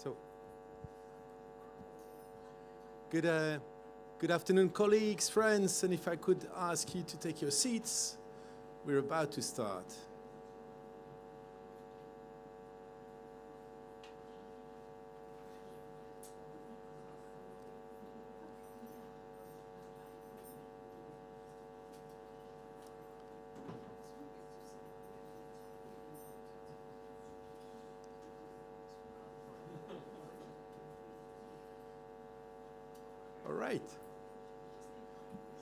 So, good afternoon, colleagues, friends, and if I could ask you to take your seats, we're about to start. All right.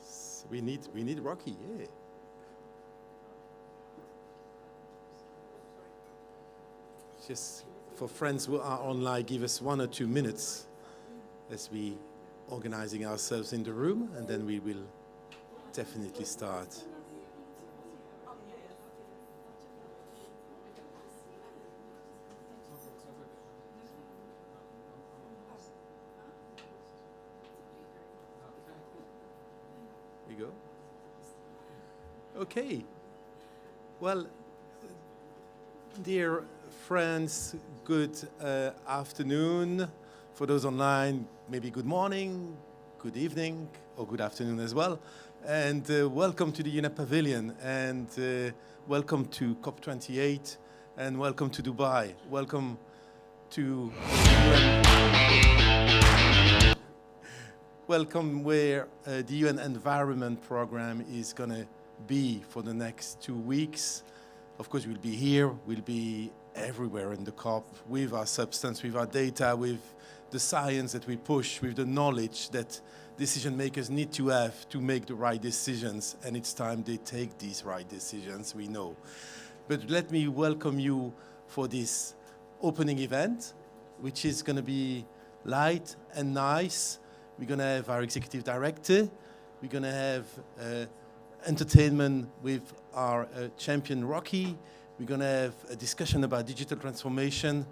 So we need Rocky, yeah. Just for friends who are online, give us 1 or 2 minutes as we organizing ourselves in the room, and then we will definitely start. We go. Okay. Well, dear friends, good afternoon. For those online, maybe good morning, good evening, or good afternoon as well. And welcome to the UNEP Pavilion, and welcome to COP28, and welcome to Dubai. Welcome to welcome where the UN Environment Program is going to be for the next 2 weeks. Of course, we'll be here, we'll be everywhere in the COP with our substance, with our data, with the science that we push, with the knowledge that decision makers need to have to make the right decisions, and it's time they take these right decisions, we know. But let me welcome you for this opening event, which is going to be light and nice. We're going to have our executive director. We're going to have entertainment with our champion Rocky. We're going to have a discussion about digital transformation.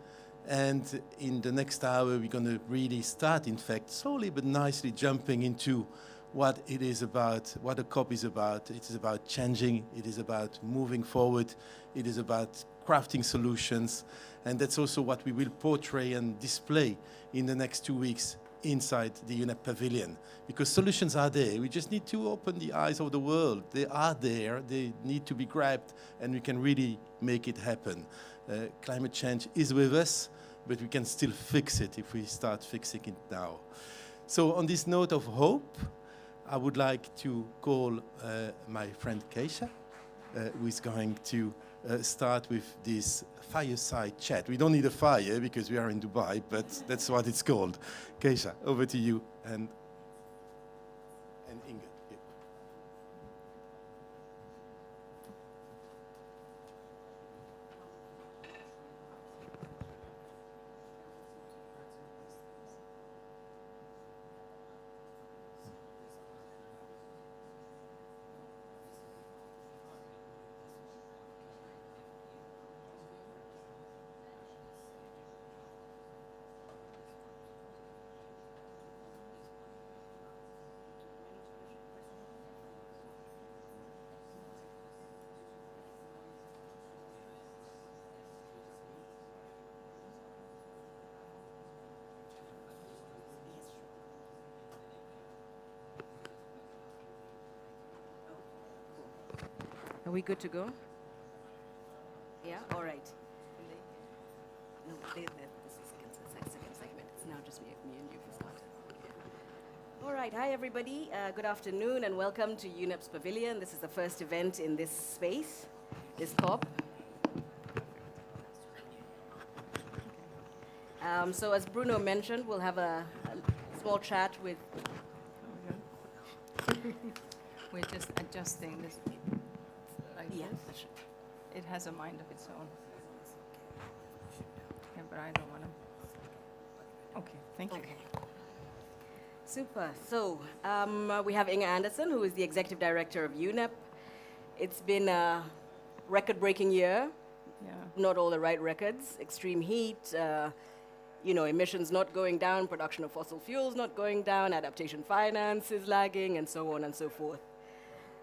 And in the next hour, we're going to really start, in fact, slowly but nicely jumping into what it is about, what the COP is about. It is about changing. It is about moving forward. It is about crafting solutions. And that's also what we will portray and display in the next 2 weeks inside the UNEP Pavilion, because solutions are there. We just need to open the eyes of the world. They are there. They need to be grabbed, and we can really make it happen. Climate change is with us, but we can still fix it if we start fixing it now. So on this note of hope, I would like to call my friend Keisha, who is going to start with this fireside chat. We don't need a fire because we are in Dubai, but that's what it's called. Keisha, over to you and Inge. Yeah. Are we good to go? Yeah, all right. No, this is the second segment. It's now just me and you for start. All right, hi everybody. Good afternoon and welcome to UNEP's Pavilion. This is the first event in this space, this COP. So as Bruno mentioned, we'll have a small chat with... We're just adjusting this. Yeah. It has a mind of its own. Yeah, but I don't want to. Okay, thank you. Okay. Super. So we have Inge Andersen, who is the executive director of UNEP. It's been a record-breaking year. Yeah. Not all the right records. Extreme heat, emissions not going down, production of fossil fuels not going down, adaptation finance is lagging, and so on and so forth.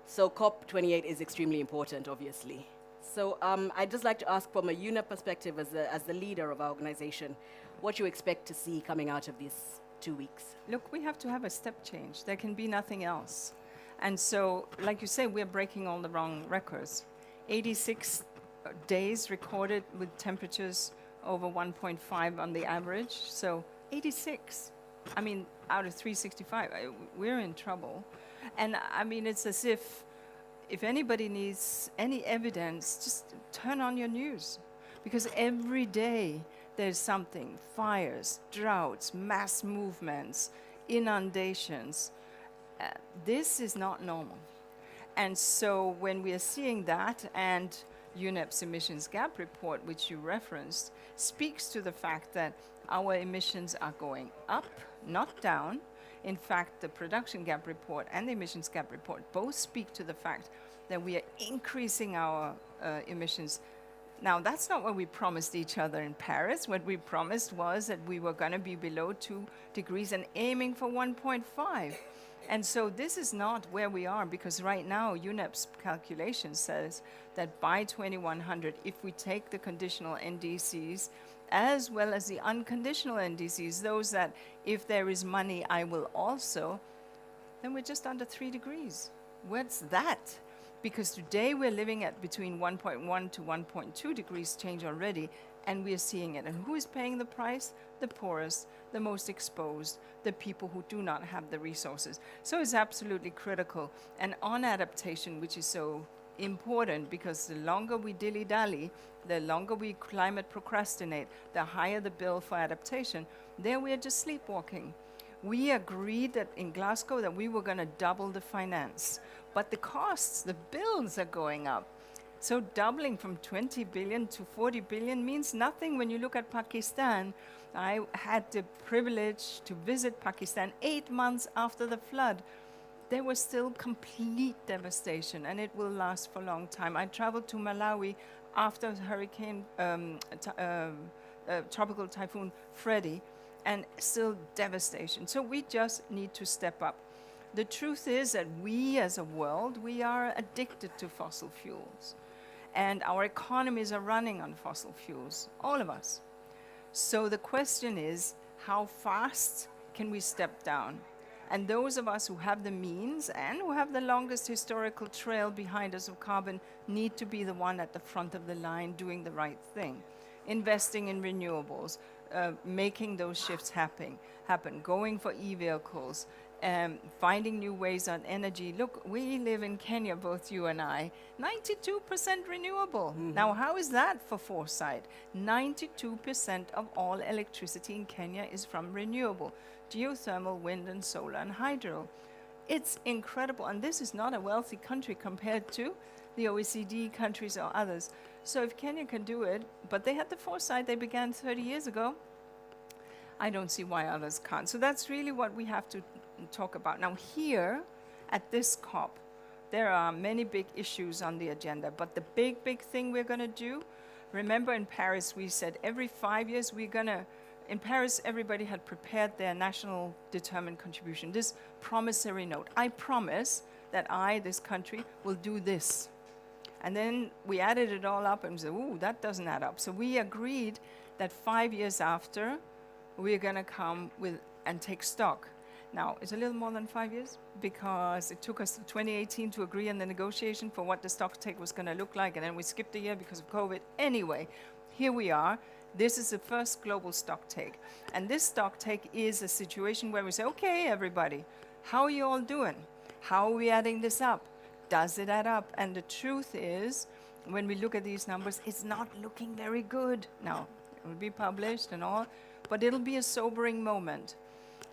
So COP28 is extremely important, obviously. So I'd just like to ask from a UNEP perspective as the leader of our organization, what you expect to see coming out of these 2 weeks. Look, we have to have a step change. There can be nothing else. And so, like you say, we're breaking all the wrong records. 86 days recorded with temperatures over 1.5 on the average. So 86, I mean, out of 365, we're in trouble. And I mean, it's as if anybody needs any evidence, just turn on your news. Because every day there's something, fires, droughts, mass movements, inundations. This is not normal. And so when we are seeing that, and UNEP's emissions gap report, which you referenced, speaks to the fact that our emissions are going up, not down. In fact, the production gap report and the emissions gap report both speak to the fact that we are increasing our emissions. Now, that's not what we promised each other in Paris. What we promised was that we were going to be below 2 degrees and aiming for 1.5. And so this is not where we are, because right now UNEP's calculation says that by 2100, if we take the conditional NDCs as well as the unconditional NDCs, those that if there is money, I will also, then we're just under 3 degrees. What's that? Because today we're living at between 1.1 to 1.2 degrees change already, and we're seeing it. And who is paying the price? The poorest, the most exposed, the people who do not have the resources. So it's absolutely critical. And on adaptation, which is so important, because the longer we dilly-dally, the longer we climate procrastinate, the higher the bill for adaptation. There we are just sleepwalking. We agreed that in Glasgow that we were going to double the finance. But the costs, the bills are going up. So doubling from 20 billion to 40 billion means nothing when you look at Pakistan. I had the privilege to visit Pakistan 8 months after the flood. There was still complete devastation, and it will last for a long time. I traveled to Malawi after Hurricane, Tropical Typhoon Freddy, and still devastation. So we just need to step up. The truth is that we as a world, we are addicted to fossil fuels. And our economies are running on fossil fuels, all of us. So the question is, how fast can we step down? And those of us who have the means and who have the longest historical trail behind us of carbon need to be the one at the front of the line doing the right thing. Investing in renewables, making those shifts happen, going for e-vehicles, finding new ways on energy. Look, we live in Kenya, both you and I, 92% renewable. Mm-hmm. Now, how is that for foresight? 92% of all electricity in Kenya is from renewable, geothermal, wind and solar and hydro. It's incredible, and this is not a wealthy country compared to the OECD countries or others. So if Kenya can do it, but they had the foresight, they began 30 years ago, I don't see why others can't. So that's really what we have to talk about. Now here, at this COP, there are many big issues on the agenda, but the big thing we're going to do, remember in Paris we said every 5 years we're going to, in Paris everybody had prepared their national determined contribution, this promissory note. I promise that I, this country, will do this. And then we added it all up and said, ooh, that doesn't add up. So we agreed that 5 years after, we're going to come with and take stock. Now, it's a little more than 5 years because it took us to 2018 to agree on the negotiation for what the stock take was going to look like, and then we skipped a year because of COVID. Anyway, here we are. This is the first global stock take. And this stock take is a situation where we say, okay, everybody, how are you all doing? How are we adding this up? Does it add up? And the truth is, when we look at these numbers, it's not looking very good. Now, it will be published and all, but it'll be a sobering moment.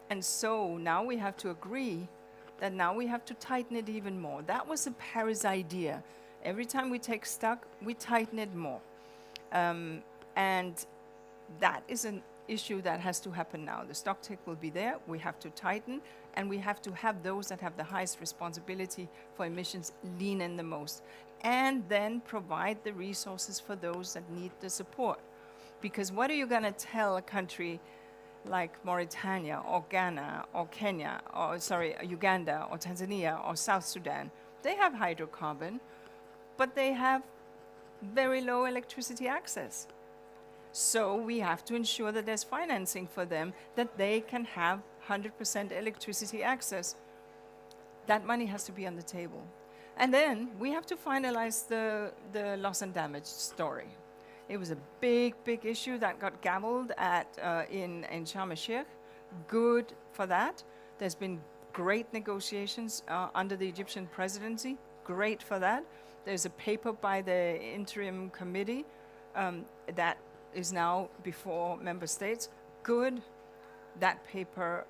And so now we have to agree that now we have to tighten it even more. That was the Paris idea. Every time we take stock, we tighten it more. And that is an issue that has to happen now. The stock take will be there, we have to tighten, and we have to have those that have the highest responsibility for emissions lean in the most, and then provide the resources for those that need the support. Because what are you going to tell a country like Mauritania or Ghana or Kenya or, Uganda or Tanzania or South Sudan? They have hydrocarbon, but they have very low electricity access. So we have to ensure that there's financing for them, that they can have 100% electricity access. That money has to be on the table. And then we have to finalize the loss and damage story. It was a big, big issue that got gavelled in Sharm el-Sheikh. Good for that. There's been great negotiations under the Egyptian presidency. Great for that. There's a paper by the interim committee that is now before member states. Good. That paper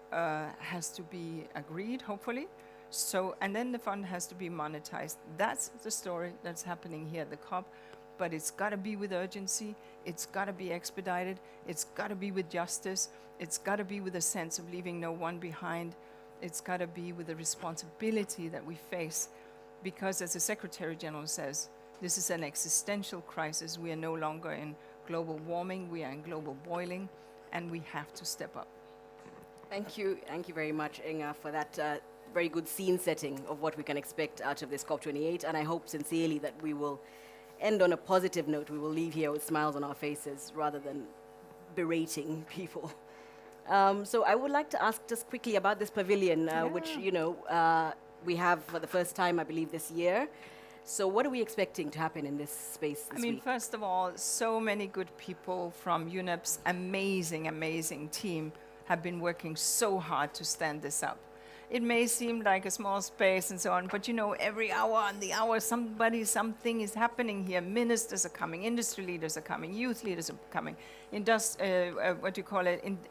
has to be agreed, hopefully. So, and then the fund has to be monetized. That's the story that's happening here at the COP. But it's got to be with urgency. It's got to be expedited. It's got to be with justice. It's got to be with a sense of leaving no one behind. It's got to be with the responsibility that we face. Because as the Secretary General says, this is an existential crisis. We are no longer in global warming. We are in global boiling. And we have to step up. Thank you. Thank you very much, Inga, for that very good scene setting of what we can expect out of this COP28. And I hope sincerely that we will end on a positive note. We will leave here with smiles on our faces rather than berating people. So I would like to ask just quickly about this pavilion, which, we have for the first time, I believe, this year. So what are we expecting to happen in this space this week? First of all, so many good people from UNEP's amazing, amazing team have been working so hard to stand this up. It may seem like a small space and so on, but every hour on the hour, something is happening here. Ministers are coming, industry leaders are coming, youth leaders are coming,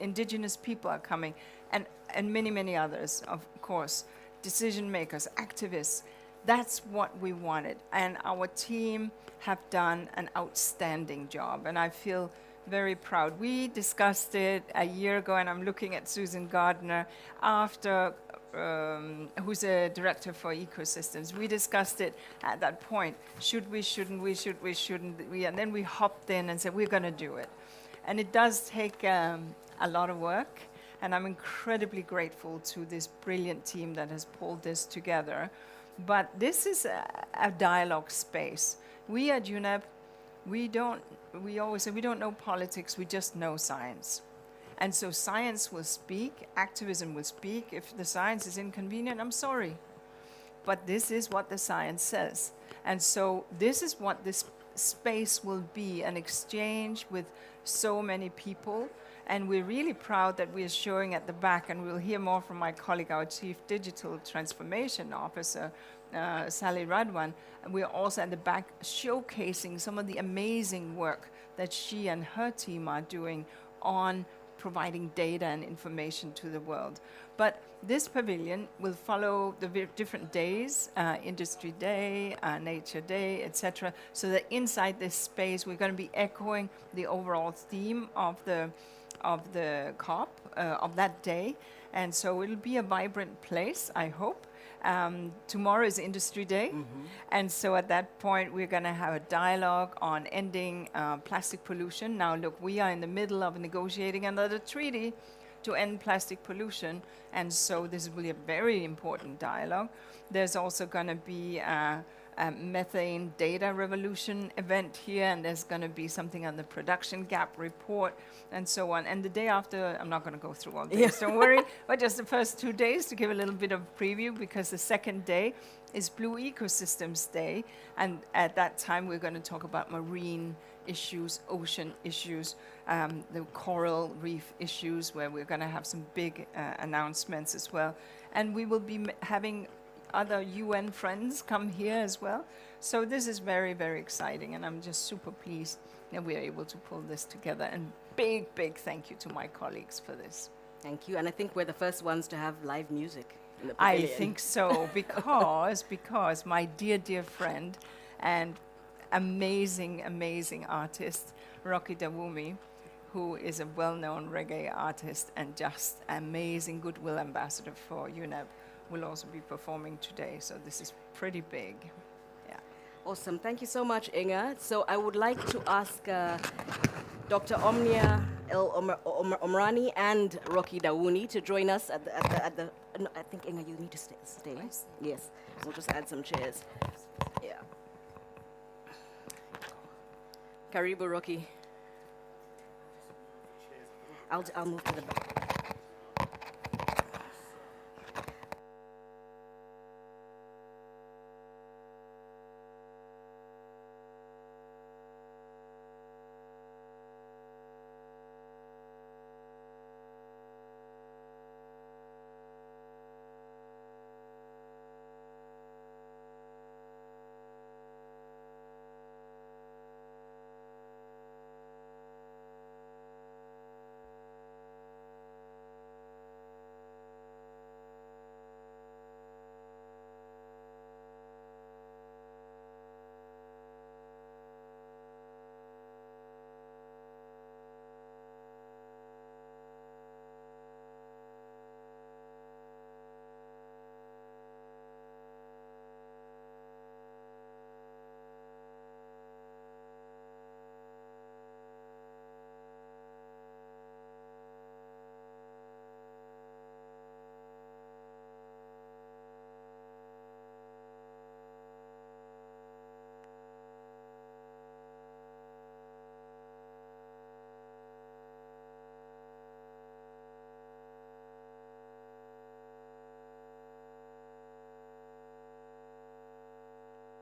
indigenous people are coming, and many, many others, of course, decision makers, activists. That's what we wanted, and our team have done an outstanding job, and I feel very proud. We discussed it a year ago, and I'm looking at Susan Gardner after who's a director for ecosystems. We discussed it at that point. Should we, shouldn't we, should we, shouldn't we? And then we hopped in and said, we're going to do it. And it does take a lot of work, and I'm incredibly grateful to this brilliant team that has pulled this together. But this is a dialogue space. We at UNEP, we always say we don't know politics, we just know science. And so science will speak, activism will speak. If the science is inconvenient, I'm sorry. But this is what the science says. And so this is what this space will be, an exchange with so many people. And we're really proud that we're showing at the back, and we'll hear more from my colleague, our Chief Digital Transformation Officer, Sally Radwan. And we're also at the back showcasing some of the amazing work that she and her team are doing on providing data and information to the world. But this pavilion will follow the different days, Industry Day, Nature Day, etc. So that inside this space, we're going to be echoing the overall theme of the COP, of that day. And so it'll be a vibrant place, I hope. Tomorrow is Industry Day. And so at that point, we're going to have a dialogue on ending plastic pollution. Now, look, we are in the middle of negotiating another treaty to end plastic pollution. And so this will be a very important dialogue. There's also going to be a methane data revolution event here, and there's going to be something on the production gap report and so on. And the day after, I'm not going to go through all this, don't worry, but just the first 2 days to give a little bit of preview, because the second day is Blue Ecosystems Day, and at that time we're going to talk about marine issues, ocean issues, the coral reef issues, where we're going to have some big announcements as well. And we will be having other UN friends come here as well. So this is very, very exciting, and I'm just super pleased that we are able to pull this together. And big, big thank you to my colleagues for this. Thank you, and I think we're the first ones to have live music in the I pavilion. think so, because my dear, dear friend and amazing, amazing artist, Rocky Dawuni, who is a well-known reggae artist and just amazing goodwill ambassador for UNEP, will also be performing today. So this is pretty big. Yeah. Awesome. Thank you so much, Inga. So I would like to ask Dr. Omnia Omrani and Rocky Dawuni to join us at the no, I think, Inga, you need to stay. Yes. We'll just add some chairs. Yeah. Karibu, Rocky. I'll move to the back.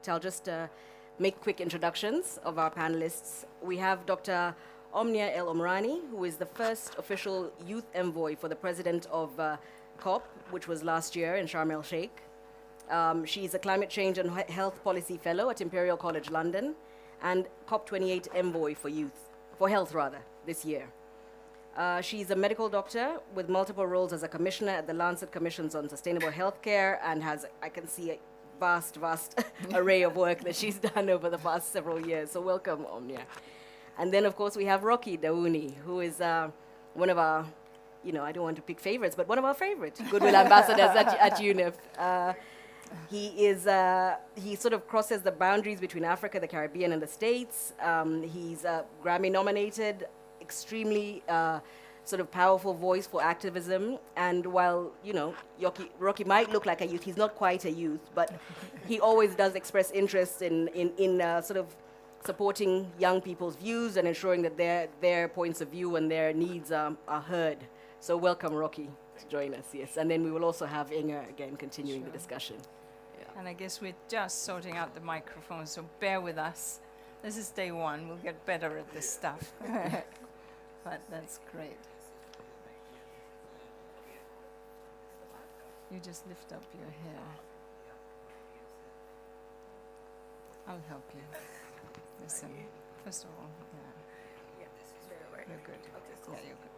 I'll just make quick introductions of our panelists. We have Dr. Omnia El Omrani, who is the first official youth envoy for the president of COP, which was last year in Sharm el-Sheikh. She's a climate change and health policy fellow at Imperial College London and COP28 envoy for youth, for health rather, this year. She's a medical doctor with multiple roles as a commissioner at the Lancet Commissions on Sustainable Healthcare and has, I can see, a vast array of work that she's done over the past several years. So welcome, Omnia. And then, of course, we have Rocky Dawuni, who is one of our, I don't want to pick favorites, but one of our favorite goodwill ambassadors at UNEP. He sort of crosses the boundaries between Africa, the Caribbean, and the States. He's Grammy nominated, extremely sort of powerful voice for activism. And while, Rocky might look like a youth, he's not quite a youth, but he always does express interest in sort of supporting young people's views and ensuring that their points of view and their needs are heard. So welcome, Rocky, to join us, yes. And then we will also have Inge again continuing the discussion. Yeah. And I guess we're just sorting out the microphone, so bear with us. This is day one. We'll get better at this stuff. But that's great. You just lift up your hair. I'll help you. Listen, first of all, yeah. You're good. Yeah, you're good.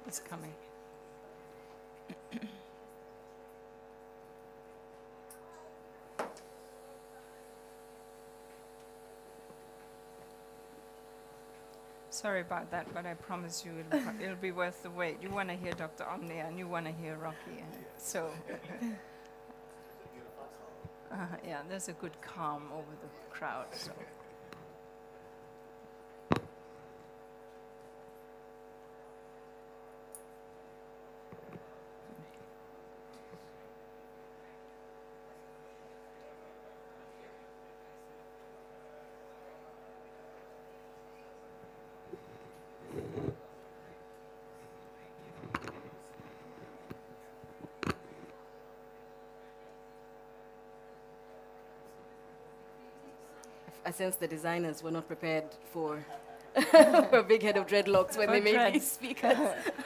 It's coming. Sorry about that, but I promise you it'll be worth the wait. You want to hear Dr. Omnia and you want to hear Rocky. So, yeah, there's a good calm over the crowd. So. I sense the designers were not prepared for a big head of dreadlocks when they made these speakers.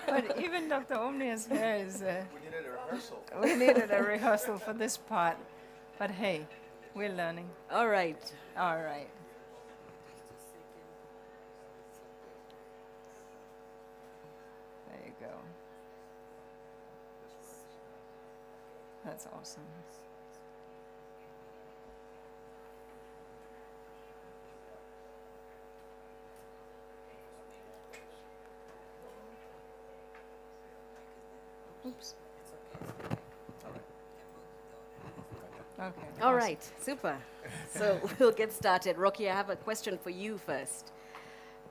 But even Dr. Omnia's hair is... we needed a rehearsal. We needed a rehearsal for this part. But hey, we're learning. All right. All right. There you go. That's awesome. Oops. Okay. All right, super. So we'll get started. Rocky, I have a question for you first.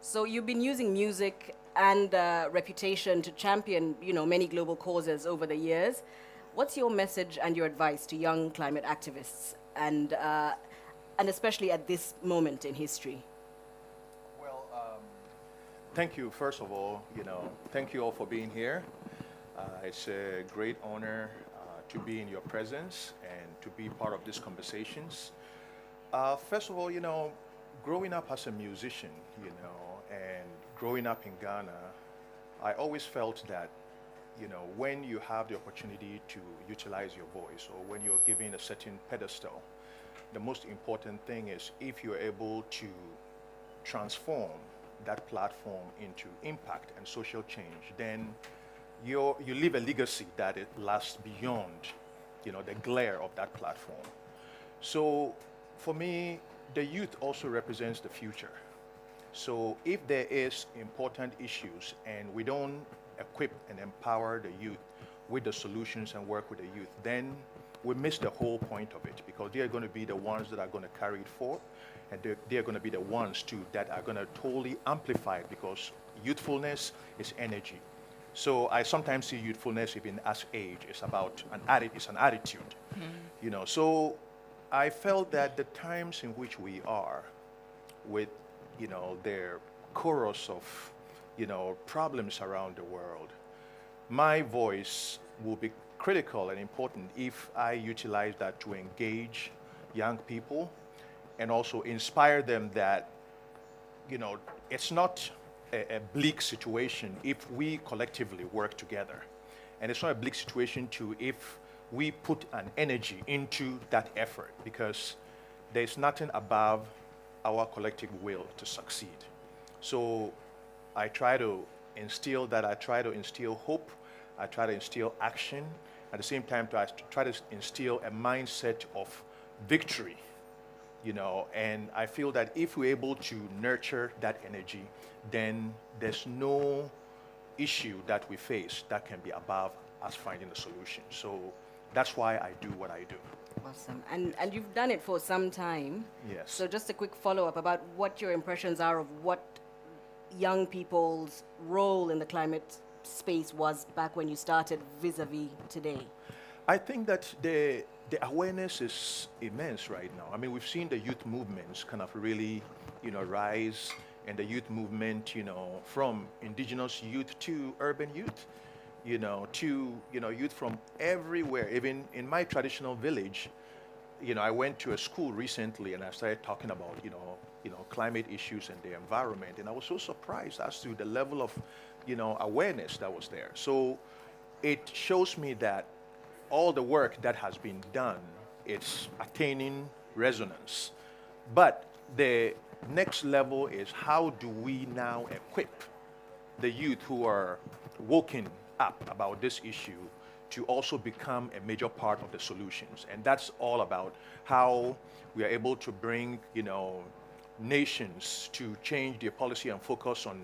So you've been using music and reputation to champion, many global causes over the years. What's your message and your advice to young climate activists and especially at this moment in history? Well, thank you, first of all, thank you all for being here. It's a great honor to be in your presence and to be part of these conversations. First of all, growing up as a musician, and growing up in Ghana, I always felt that, when you have the opportunity to utilize your voice or when you're given a certain pedestal, the most important thing is if you're able to transform that platform into impact and social change, then you leave a legacy that it lasts beyond, the glare of that platform. So for me, the youth also represents the future. So if there is important issues and we don't equip and empower the youth with the solutions and work with the youth, then we miss the whole point of it, because they are going to be the ones that are going to carry it forward, and they are going to be the ones too that are going to totally amplify it, because youthfulness is energy. So I sometimes see youthfulness even as age. It's about it's an attitude. So I felt that the times in which we are with, their chorus of, problems around the world, my voice will be critical and important if I utilize that to engage young people and also inspire them that, it's not a bleak situation if we collectively work together. And it's not a bleak situation too if we put an energy into that effort, because there's nothing above our collective will to succeed. So I try to instill that. I try to instill hope. I try to instill action. At the same time, I try to instill a mindset of victory, and I feel that if we're able to nurture that energy, then there's no issue that we face that can be above us finding a solution. So that's why I do what I do. Awesome. And you've done it for some time. Yes. So just a quick follow-up about what your impressions are of what young people's role in the climate space was back when you started vis-a-vis today. I think that the awareness is immense right now. I mean, we've seen the youth movements kind of really, rise, and the youth movement, from indigenous youth to urban youth, to, youth from everywhere. Even in my traditional village, I went to a school recently and I started talking about, climate issues and the environment. And I was so surprised as to the level of, awareness that was there. So it shows me that all the work that has been done, it's attaining resonance. But the next level is, how do we now equip the youth who are woken up about this issue to also become a major part of the solutions? And that's all about how we are able to bring, nations to change their policy and focus on,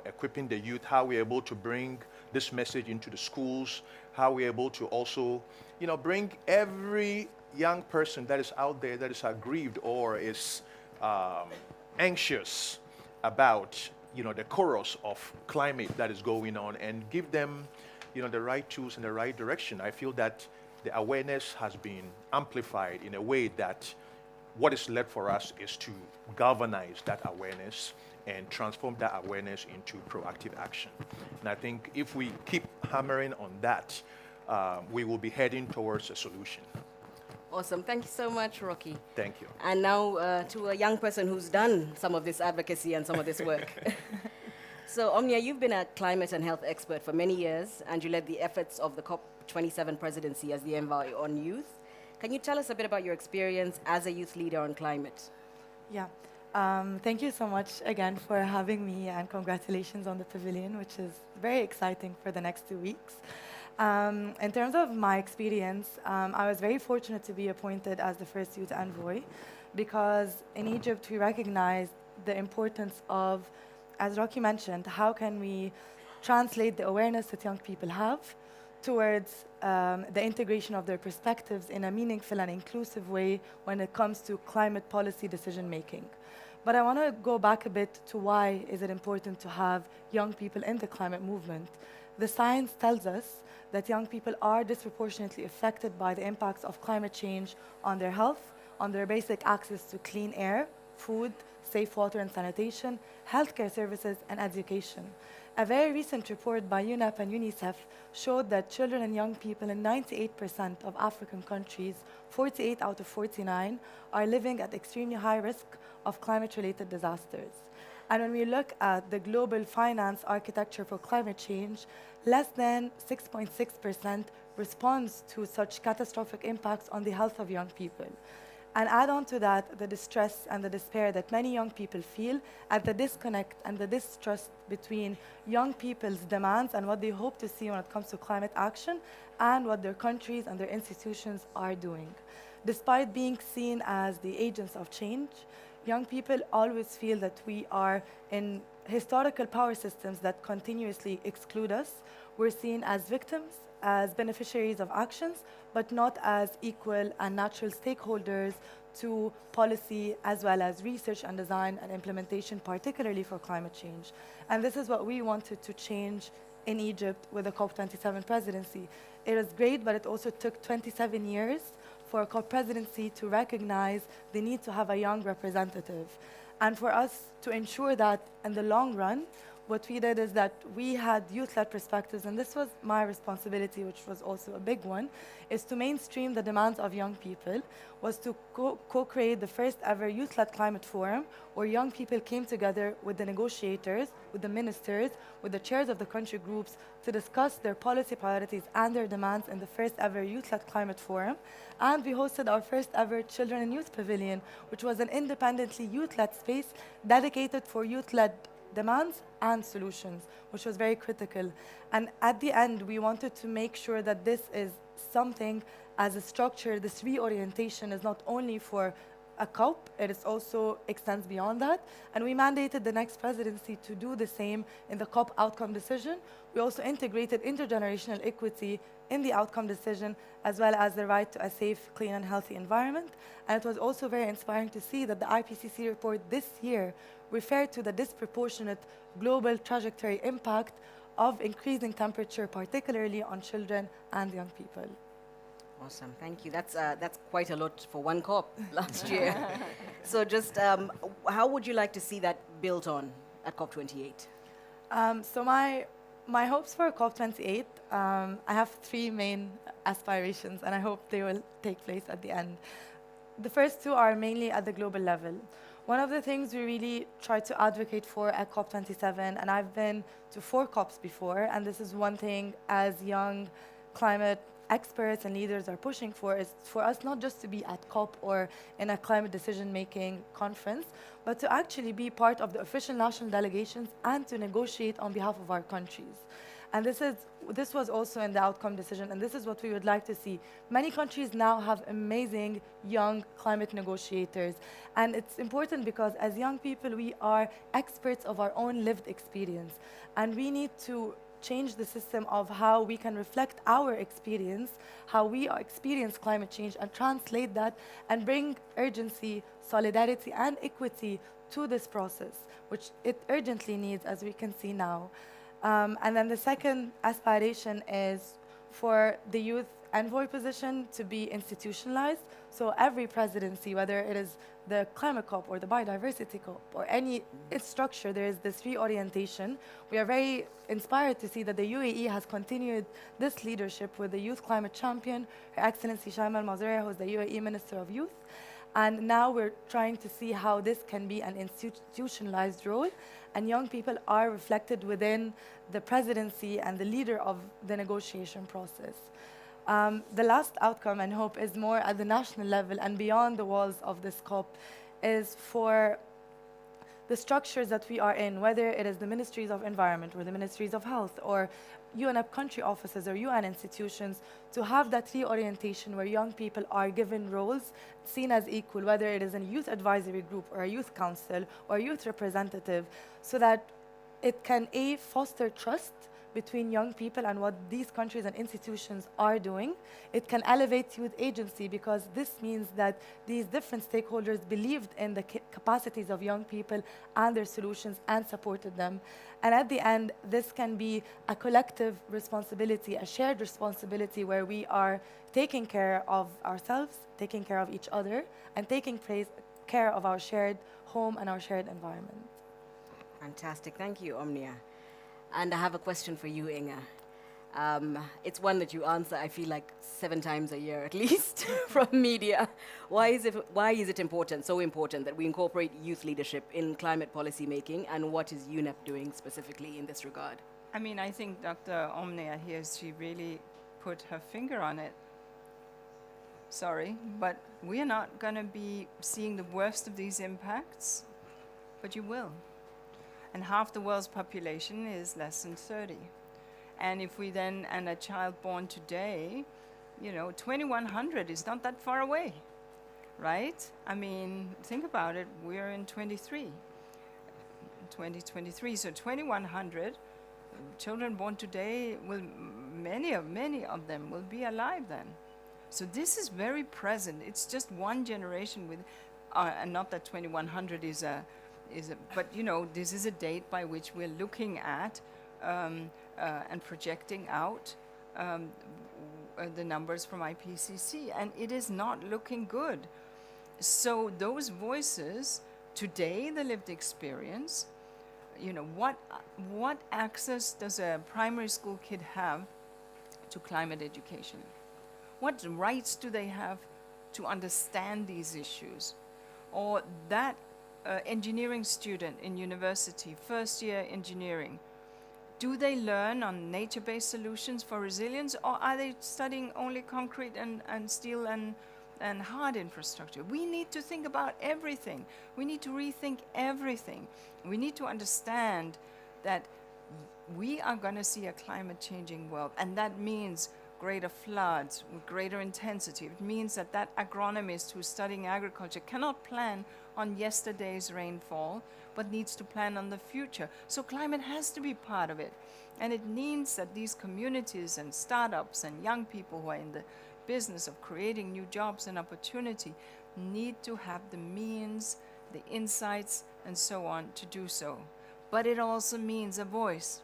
equipping the youth, how we're able to bring this message into the schools, how we're able to also, bring every young person that is out there that is aggrieved or is anxious about, the chorus of climate that is going on, and give them, the right tools in the right direction. I feel that the awareness has been amplified in a way that what is left for us is to galvanize that awareness and transform that awareness into proactive action. And I think if we keep hammering on that, we will be heading towards a solution. Awesome. Thank you so much, Rocky. Thank you. And now to a young person who's done some of this advocacy and some of this work. So, Omnia, you've been a climate and health expert for many years, and you led the efforts of the COP27 presidency as the envoy on youth. Can you tell us a bit about your experience as a youth leader on climate? Yeah. Thank you so much again for having me, and congratulations on the pavilion, which is very exciting for the next 2 weeks. In terms of my experience, I was very fortunate to be appointed as the first youth envoy, because in Egypt we recognize the importance of, as Rocky mentioned, how can we translate the awareness that young people have towards the integration of their perspectives in a meaningful and inclusive way when it comes to climate policy decision making. But I want to go back a bit to why is it important to have young people in the climate movement. the science tells us that young people are disproportionately affected by the impacts of climate change on their health, on their basic access to clean air, food, safe water and sanitation, healthcare services, and education. A very recent report by UNEP and UNICEF showed that children and young people in 98% of African countries, 48 out of 49, are living at extremely high risk of climate-related disasters. And when we look at the global finance architecture for climate change, less than 6.6% responds to such catastrophic impacts on the health of young people. And add on to that the distress and the despair that many young people feel at the disconnect and the distrust between young people's demands and what they hope to see when it comes to climate action and what their countries and their institutions are doing. Despite being seen as the agents of change, young people always feel that we are in historical power systems that continuously exclude us. We're seen as victims, as beneficiaries of actions, but not as equal and natural stakeholders to policy as well as research and design and implementation, particularly for climate change. And this is what we wanted to change in Egypt with the COP27 presidency. It was great, but it also took 27 years for a COP presidency to recognize the need to have a young representative. And for us to ensure that in the long run, what we did is that we had youth-led perspectives, and this was my responsibility, which was also a big one, is to mainstream the demands of young people, was to co-create the first ever youth-led climate forum, where young people came together with the negotiators, with the ministers, with the chairs of the country groups to discuss their policy priorities and their demands in the first ever youth-led climate forum. And we hosted our first ever Children and Youth Pavilion, which was an independently youth-led space dedicated for youth-led demands and solutions, which was very critical. And at the end, we wanted to make sure that this is something as a structure, this reorientation is not only for a COP, it is also extends beyond that. And we mandated the next presidency to do the same in the COP outcome decision. We also integrated intergenerational equity in the outcome decision, as well as the right to a safe, clean, and healthy environment. And it was also very inspiring to see that the IPCC report this year referred to the disproportionate global trajectory impact of increasing temperature, particularly on children and young people. Awesome, thank you. That's quite a lot for one COP last year. So just how would you like to see that built on at COP28? So my hopes for COP28, I have three main aspirations, and I hope they will take place at the end. The first two are mainly at the global level. One of the things we really try to advocate for at COP27, and I've been to 4 COPs before, and this is one thing as young climate experts and leaders are pushing for, is for us not just to be at COP or in a climate decision-making conference, but to actually be part of the official national delegations and to negotiate on behalf of our countries. And this was also in the outcome decision, and this is what we would like to see. Many countries now have amazing young climate negotiators, and it's important because as young people, we are experts of our own lived experience, and we need to change the system of how we can reflect our experience, how we experience climate change, and translate that and bring urgency, solidarity, and equity to this process, which it urgently needs, as we can see now. And then the second aspiration is for the youth envoy position to be institutionalized. So every presidency, whether it is the climate COP or the biodiversity COP or any structure, there is this reorientation. We are very inspired to see that the UAE has continued this leadership with the youth climate champion, Her Excellency Shaima Al-Mazrouya, who is the UAE Minister of Youth. And now we're trying to see how this can be an institutionalized role, and young people are reflected within the presidency and the leader of the negotiation process. The last outcome and hope is more at the national level and beyond the walls of this COP, is for the structures that we are in, whether it is the ministries of environment or the ministries of health or UNEP country offices or UN institutions, to have that reorientation where young people are given roles seen as equal, whether it is a youth advisory group or a youth council or a youth representative, so that it can foster trust between young people and what these countries and institutions are doing. It can elevate youth agency because this means that these different stakeholders believed in the capacities of young people and their solutions and supported them. And at the end, this can be a collective responsibility, a shared responsibility where we are taking care of ourselves, taking care of each other, and taking care of our shared home and our shared environment. Fantastic. Thank you, Omnia. And I have a question for you, Inga. It's one that you answer, I feel like 7 times a year at least from media. Why is it important, so important, that we incorporate youth leadership in climate policy making, and what is UNEP doing specifically in this regard? I mean, I think Dr. Omnia here, she really put her finger on it. Sorry, but we are not going to be seeing the worst of these impacts, but you will. And half the world's population is less than 30. And if we then, and a child born today, 2100 is not that far away, right? I mean, think about it, we're in 2023, so 2100 children born today, many of them will be alive then. So this is very present. It's just one generation with, and not that 2100 but this is a date by which we're looking at and projecting out the numbers from IPCC, and it is not looking good. So those voices, today, the lived experience, what access does a primary school kid have to climate education? What rights do they have to understand these issues? Or that engineering student in university, first year engineering, do they learn on nature-based solutions for resilience, or are they studying only concrete and steel and hard infrastructure? We need to think about everything. We need to rethink everything. We need to understand that we are going to see a climate-changing world, and that means greater floods with greater intensity. It means that agronomist who's studying agriculture cannot plan on yesterday's rainfall, but needs to plan on the future. So climate has to be part of it. And it means that these communities and startups and young people who are in the business of creating new jobs and opportunity need to have the means, the insights, and so on to do so. But it also means a voice.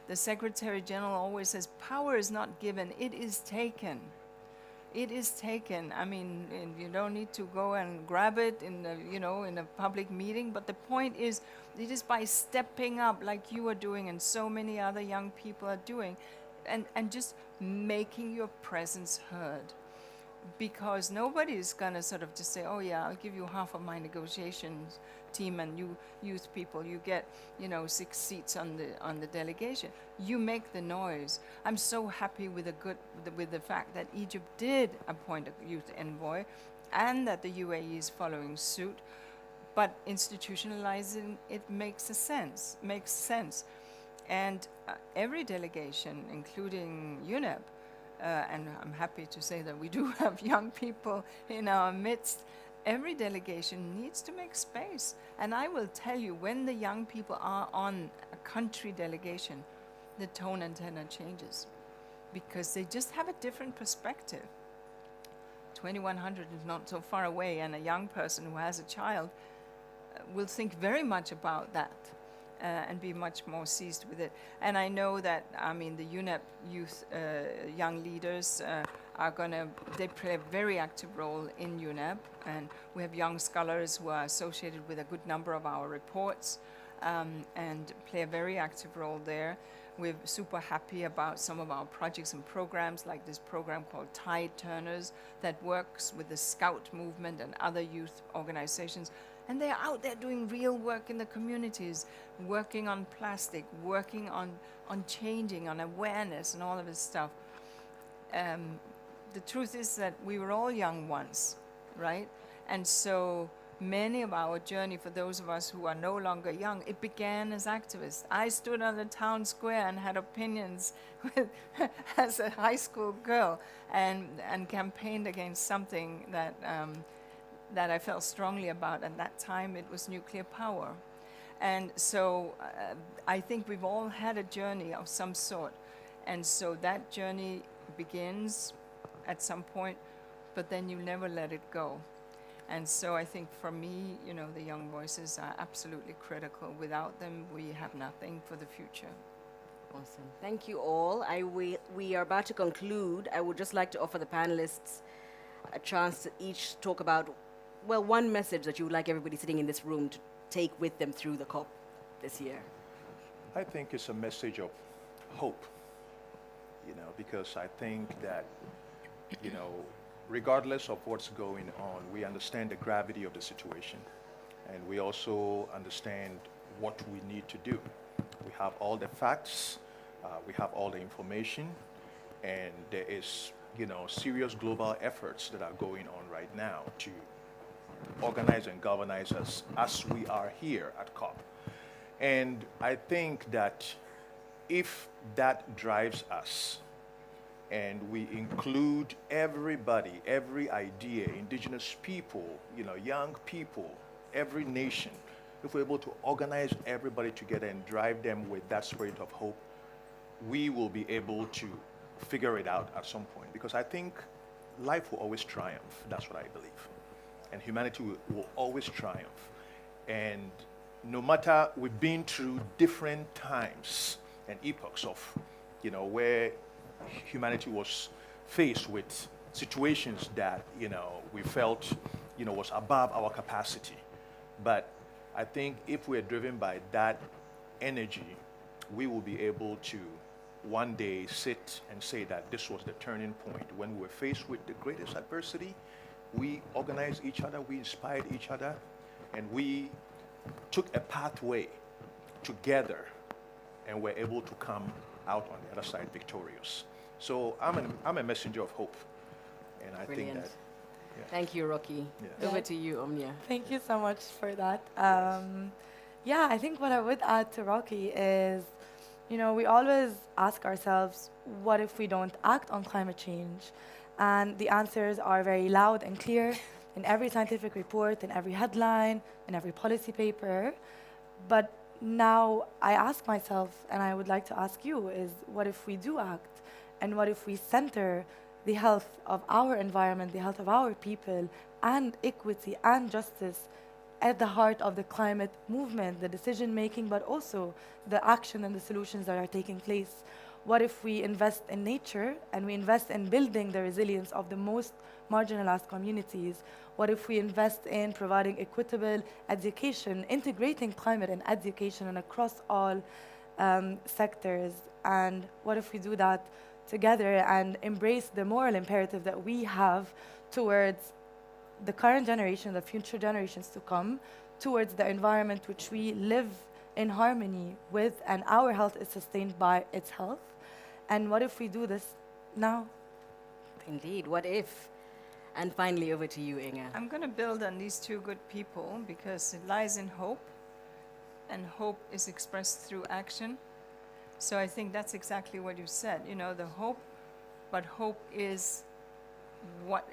The Secretary General always says, power is not given, it is taken. It is taken. I mean, you don't need to go and grab it in a public meeting, but the point is, it is by stepping up like you are doing and so many other young people are doing, and just making your presence heard. Because nobody is going to sort of just say, oh yeah, I'll give you half of my negotiations team, and you youth people, you get 6 seats on the delegation. You make the noise. I'm so happy with the fact that Egypt did appoint a youth envoy, and that the UAE is following suit. But institutionalizing it makes sense. And every delegation, including UNEP, and I'm happy to say that we do have young people in our midst, every delegation needs to make space. And I will tell you, when the young people are on a country delegation, the tone and tenor changes, because they just have a different perspective. 2100 is not so far away, and a young person who has a child will think very much about that. And be much more seized with it. And I know that, the UNEP youth young leaders they play a very active role in UNEP, and we have young scholars who are associated with a good number of our reports and play a very active role there. We're super happy about some of our projects and programs, like this program called Tide Turners that works with the Scout movement and other youth organizations. And they're out there doing real work in the communities, working on plastic, working on changing, on awareness and all of this stuff. The truth is that we were all young once, right? And so many of our journey, for those of us who are no longer young, it began as activists. I stood on the town square and had opinions as a high school girl and campaigned against something that I felt strongly about. At that time, it was nuclear power. And so I think we've all had a journey of some sort. And so that journey begins at some point, but then you never let it go. And so I think for me, you know, the young voices are absolutely critical. Without them, we have nothing for the future. Awesome. Thank you all. We are about to conclude. I would just like to offer the panelists a chance to each talk about, well, one message that you would like everybody sitting in this room to take with them through the COP this year. I think it's a message of hope, you know, because I think that, you know, regardless of what's going on, we understand the gravity of the situation, and we also understand what we need to do. We have all the facts, we have all the information, and there is, you know, serious global efforts that are going on right now to organize and galvanize us as we are here at COP. And I think that if that drives us, and we include everybody, every idea, indigenous people, you know, young people, every nation, if we're able to organize everybody together and drive them with that spirit of hope, we will be able to figure it out at some point. Because I think life will always triumph. That's what I believe. And humanity will always triumph. And no matter, we've been through different times and epochs of, you know, where humanity was faced with situations that, you know, we felt, you know, was above our capacity. But I think if we're driven by that energy, we will be able to one day sit and say that this was the turning point. When we were faced with the greatest adversity, we organized each other, we inspired each other, and we took a pathway together, and were able to come out on the other side victorious. So I'm a messenger of hope, and I Brilliant. think that. Yeah. Thank you, Rocky. Yeah. Over to you, Omnia. Thank you so much for that. Yeah, I think what I would add to Rocky is, you know, we always ask ourselves, what if we don't act on climate change? And the answers are very loud and clear in every scientific report, in every headline, in every policy paper. But now I ask myself, and I would like to ask you, is what if we do act? And what if we center the health of our environment, the health of our people, and equity and justice at the heart of the climate movement, the decision making, but also the action and the solutions that are taking place? What if we invest in nature and we invest in building the resilience of the most marginalized communities? What if we invest in providing equitable education, integrating climate and education and across all sectors? And what if we do that together and embrace the moral imperative that we have towards the current generation, the future generations to come, towards the environment which we live in harmony with, and our health is sustained by its health? And what if we do this now? Indeed, what if? And finally, over to you, Inga. I'm going to build on these two good people because it lies in hope, and hope is expressed through action. So I think that's exactly what you said, you know, the hope, but hope is what,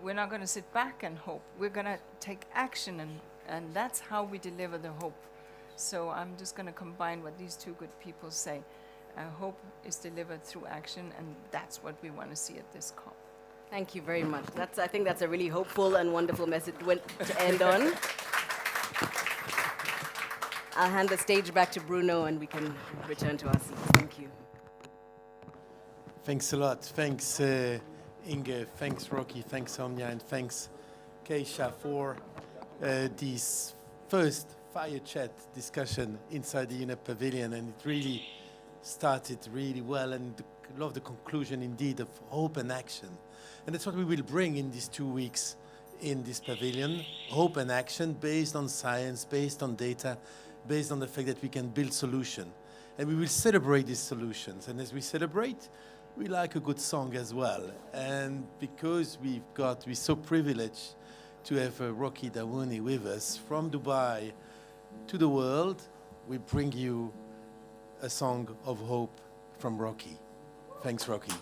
we're not going to sit back and hope. We're going to take action, and that's how we deliver the hope. So I'm just going to combine what these two good people say. Hope is delivered through action, and that's what we want to see at this COP. Thank you very much. I think that's a really hopeful and wonderful message to end on. I'll hand the stage back to Bruno, and we can return to our seats. Thank you. Thanks a lot. Thanks, Inge. Thanks, Rocky. Thanks, Omnia. And thanks, Keisha, for this first fire chat discussion inside the UNEP Pavilion. And it really started really well. And I love the conclusion, indeed, of hope and action. And that's what we will bring in these 2 weeks in this pavilion. Hope and action based on science, based on data, based on the fact that we can build solutions. And we will celebrate these solutions. And as we celebrate, we like a good song as well. And because we're so privileged to have Rocky Dawuni with us from Dubai to the world, we bring you a song of hope from Rocky. Thanks, Rocky.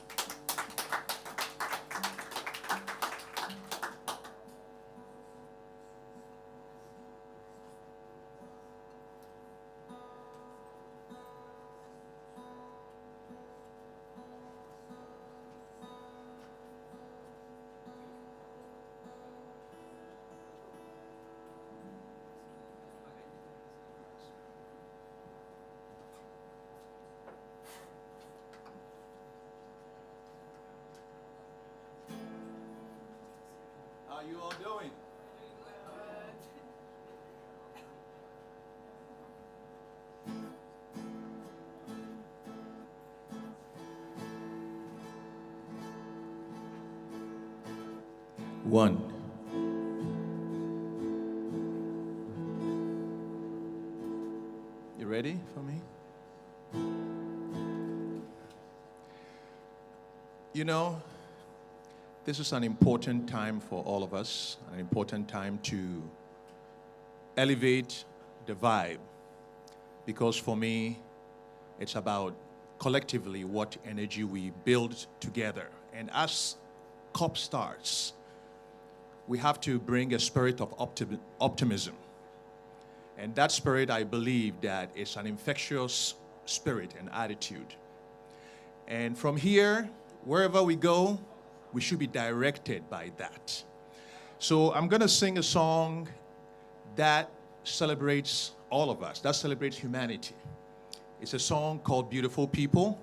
all doing? One. You ready for me? You know, this is an important time for all of us, an important time to elevate the vibe. Because for me, it's about collectively what energy we build together. And as COP starts, we have to bring a spirit of optimism. And that spirit, I believe, that is an infectious spirit and attitude. And from here, wherever we go, we should be directed by that. So I'm going to sing a song that celebrates all of us, that celebrates humanity. It's a song called Beautiful People,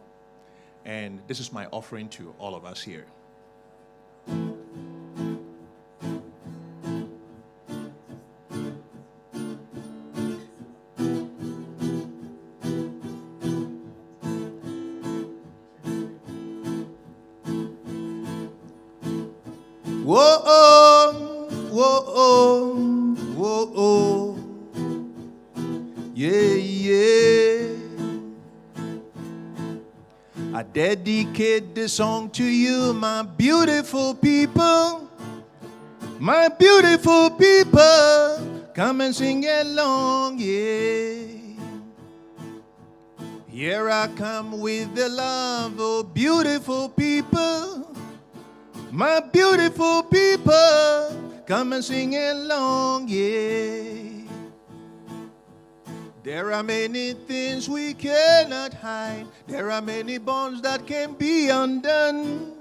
and this is my offering to all of us here. Whoa, whoa, whoa, yeah, yeah. I dedicate this song to you, my beautiful people. My beautiful people, come and sing along, yeah. Here I come with the love, oh beautiful people. My beautiful people, come and sing along, yeah. There are many things we cannot hide. There are many bonds that can be undone.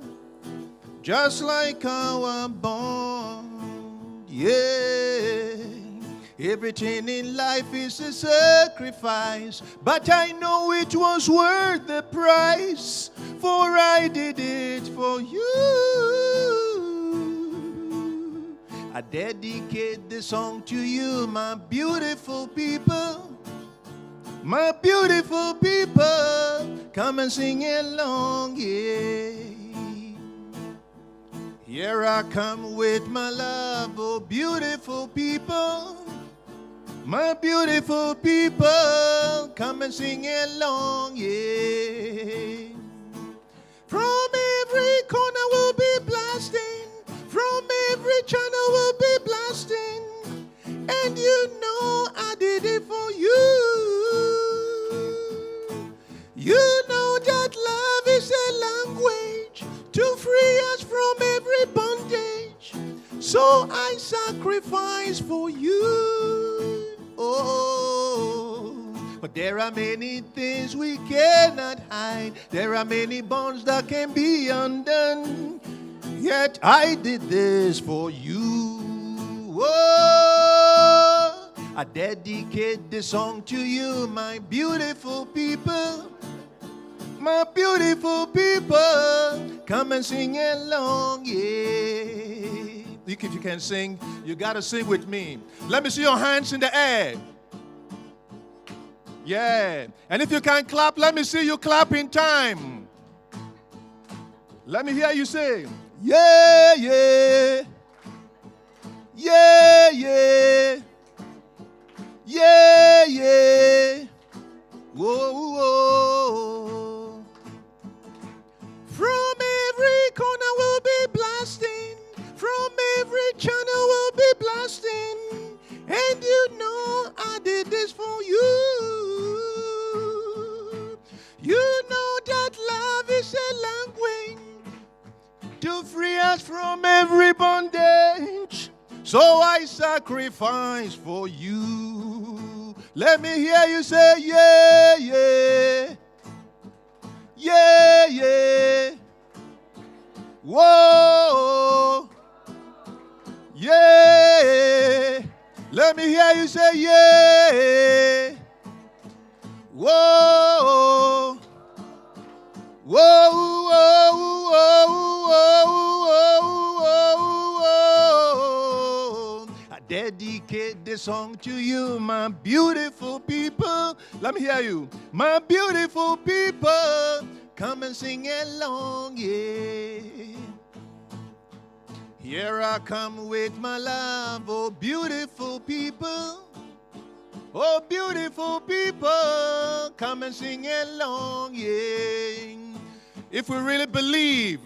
Just like our bond, yeah. Everything in life is a sacrifice, but I know it was worth the price, for I did it for you. I dedicate this song to you, my beautiful people. My beautiful people, come and sing along, yeah. Here I come with my love, oh beautiful people. My beautiful people, come and sing along, yeah. From every corner we'll be blasting, from every channel we'll be blasting, and you know I did it for you. You know that love is a language to free us from every bondage, so I sacrifice for you. Oh, but there are many things we cannot hide. There are many bonds that can be undone. Yet I did this for you. Oh, I dedicate this song to you, my beautiful people. My beautiful people, come and sing along, yeah. If you can sing, you gotta sing with me. Let me see your hands in the air. Yeah. And if you can't clap, let me see you clap in time. Let me hear you say, yeah, yeah. Yeah, yeah. Yeah, yeah. Whoa, whoa. From every corner we'll be blasting, from every channel we'll be blasting, and you know I did this for you. You know that love is a language to free us from every bondage, so I sacrifice for you. Let me hear you say, yeah, yeah. Yeah, yeah. Whoa. Yeah. Let me hear you say, yeah. Whoa. Whoa, whoa, whoa, whoa, whoa, whoa, whoa. dedicate this song to you, my beautiful people. Let me hear you. My beautiful people, come and sing along, yeah. Here I come with my love, oh beautiful people. Oh beautiful people, come and sing along, yeah. If we really believe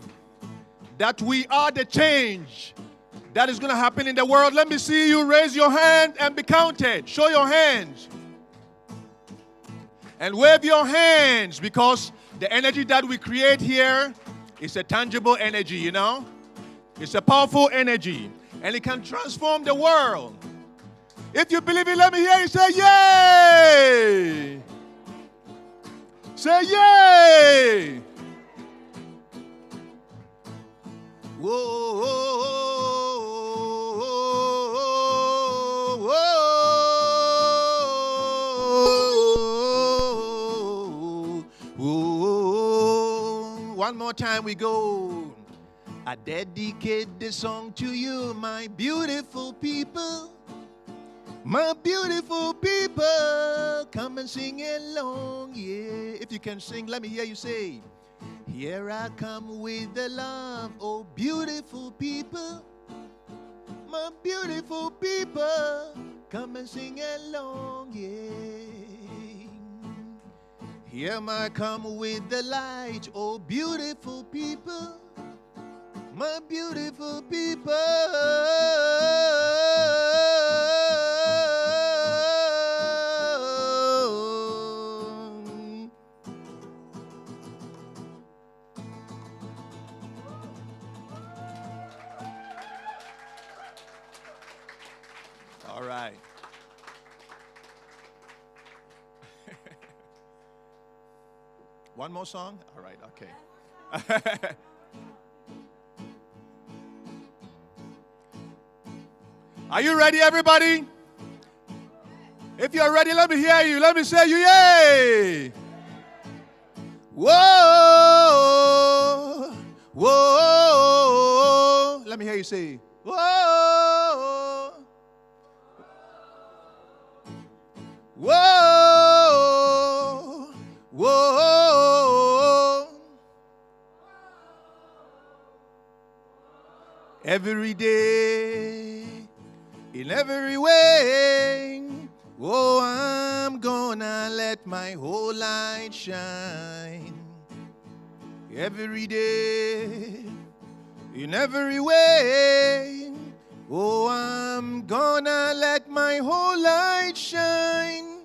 that we are the change that is going to happen in the world, let me see you raise your hand and be counted. Show your hands. And wave your hands, because the energy that we create here is a tangible energy, you know? It's a powerful energy, and it can transform the world. If you believe it, let me hear you say, yay! Say, yay! Whoa, whoa, whoa, whoa, whoa. One more time we go. I dedicate this song to you, my beautiful people. My beautiful people, come and sing along, yeah. If you can sing, let me hear you say, here I come with the love, oh beautiful people. My beautiful people, come and sing along, yeah. Here I come with the light, oh beautiful people. My beautiful people. All right. One more song? All right, okay. Are you ready, everybody? If you're ready, let me hear you. Let me say you, yay! Whoa! Whoa! Let me hear you say, whoa! Whoa! Whoa! Every day, in every way, oh, I'm gonna let my whole light shine. Every day, in every way, oh, I'm gonna let my whole light shine.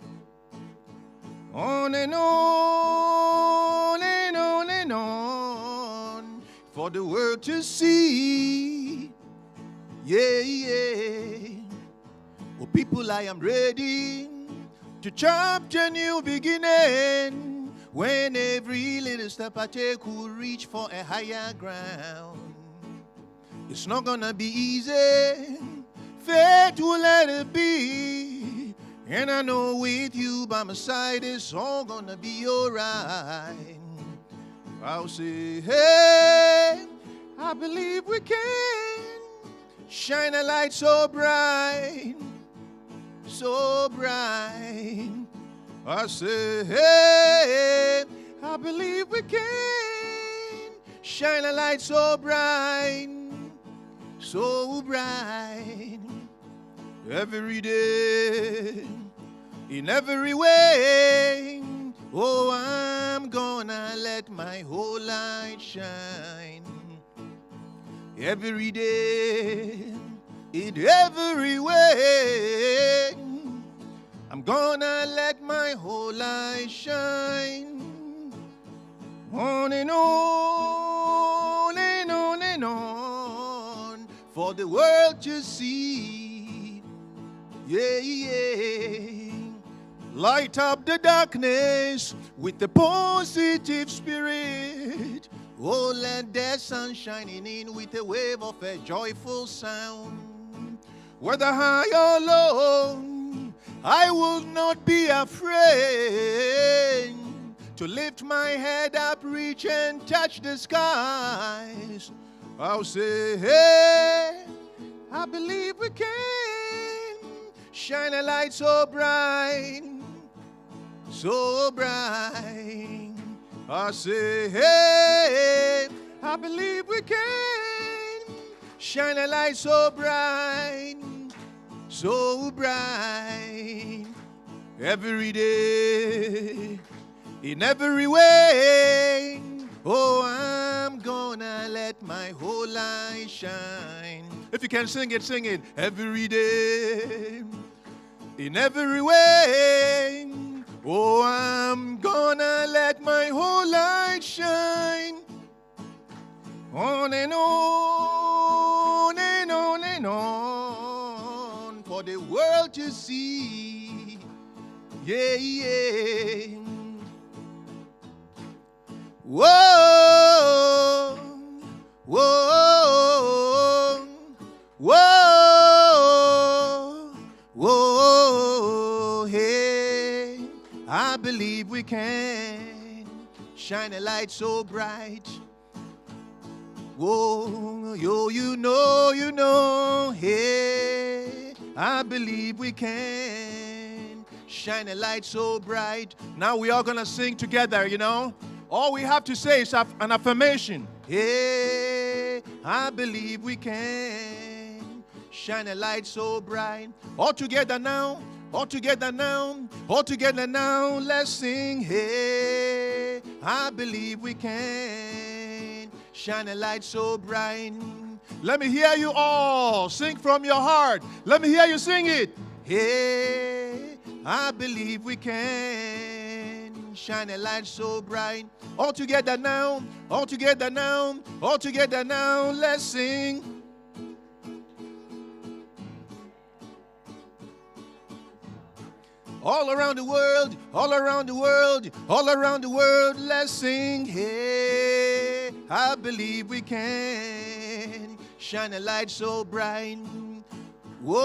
On and on and on and on, for the world to see. Yeah, yeah. Oh, people, I am ready to chapter a new beginning, when every little step I take will reach for a higher ground. It's not gonna be easy, fate will let it be, and I know with you by my side it's all gonna be alright. I'll say, hey, I believe we can shine a light so bright, so bright. I say, hey, I believe we can shine a light so bright, so bright. Every day, in every way, oh, I'm gonna let my whole light shine. Every day, in every way, I'm gonna let my whole light shine. On and on and on and on, for the world to see. Yeah, yeah. Light up the darkness with the positive spirit. Oh, let the sun shining in with a wave of a joyful sound. Whether high or low, I will not be afraid to lift my head up, reach and touch the skies. I'll say, hey, I believe we can shine a light so bright, so bright. I say, hey, I believe we can shine a light so bright, so bright. Every day, in every way. Oh, I'm gonna let my whole light shine. If you can sing it, sing it. Every day, in every way. Oh, I'm gonna let my whole light shine. On and on and on and on, for the world to see. Yeah, yeah. Whoa, whoa, whoa, whoa, hey, I believe we can shine a light so bright. Whoa, yo, you know, hey, I believe we can shine a light so bright. Now we are gonna sing together, you know. All we have to say is an affirmation. Hey, I believe we can shine a light so bright. All together now, all together now, all together now, let's sing. Hey, I believe we can shine a light so bright. Let me hear you all sing from your heart. Let me hear you sing it. Hey, I believe we can shine a light so bright. All together now, all together now, all together now, let's sing. All around the world, all around the world, all around the world, let's sing. Hey, I believe we can shine a light so bright. Whoa,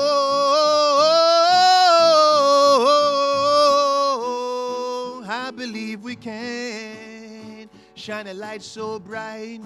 I believe we can shine a light so bright.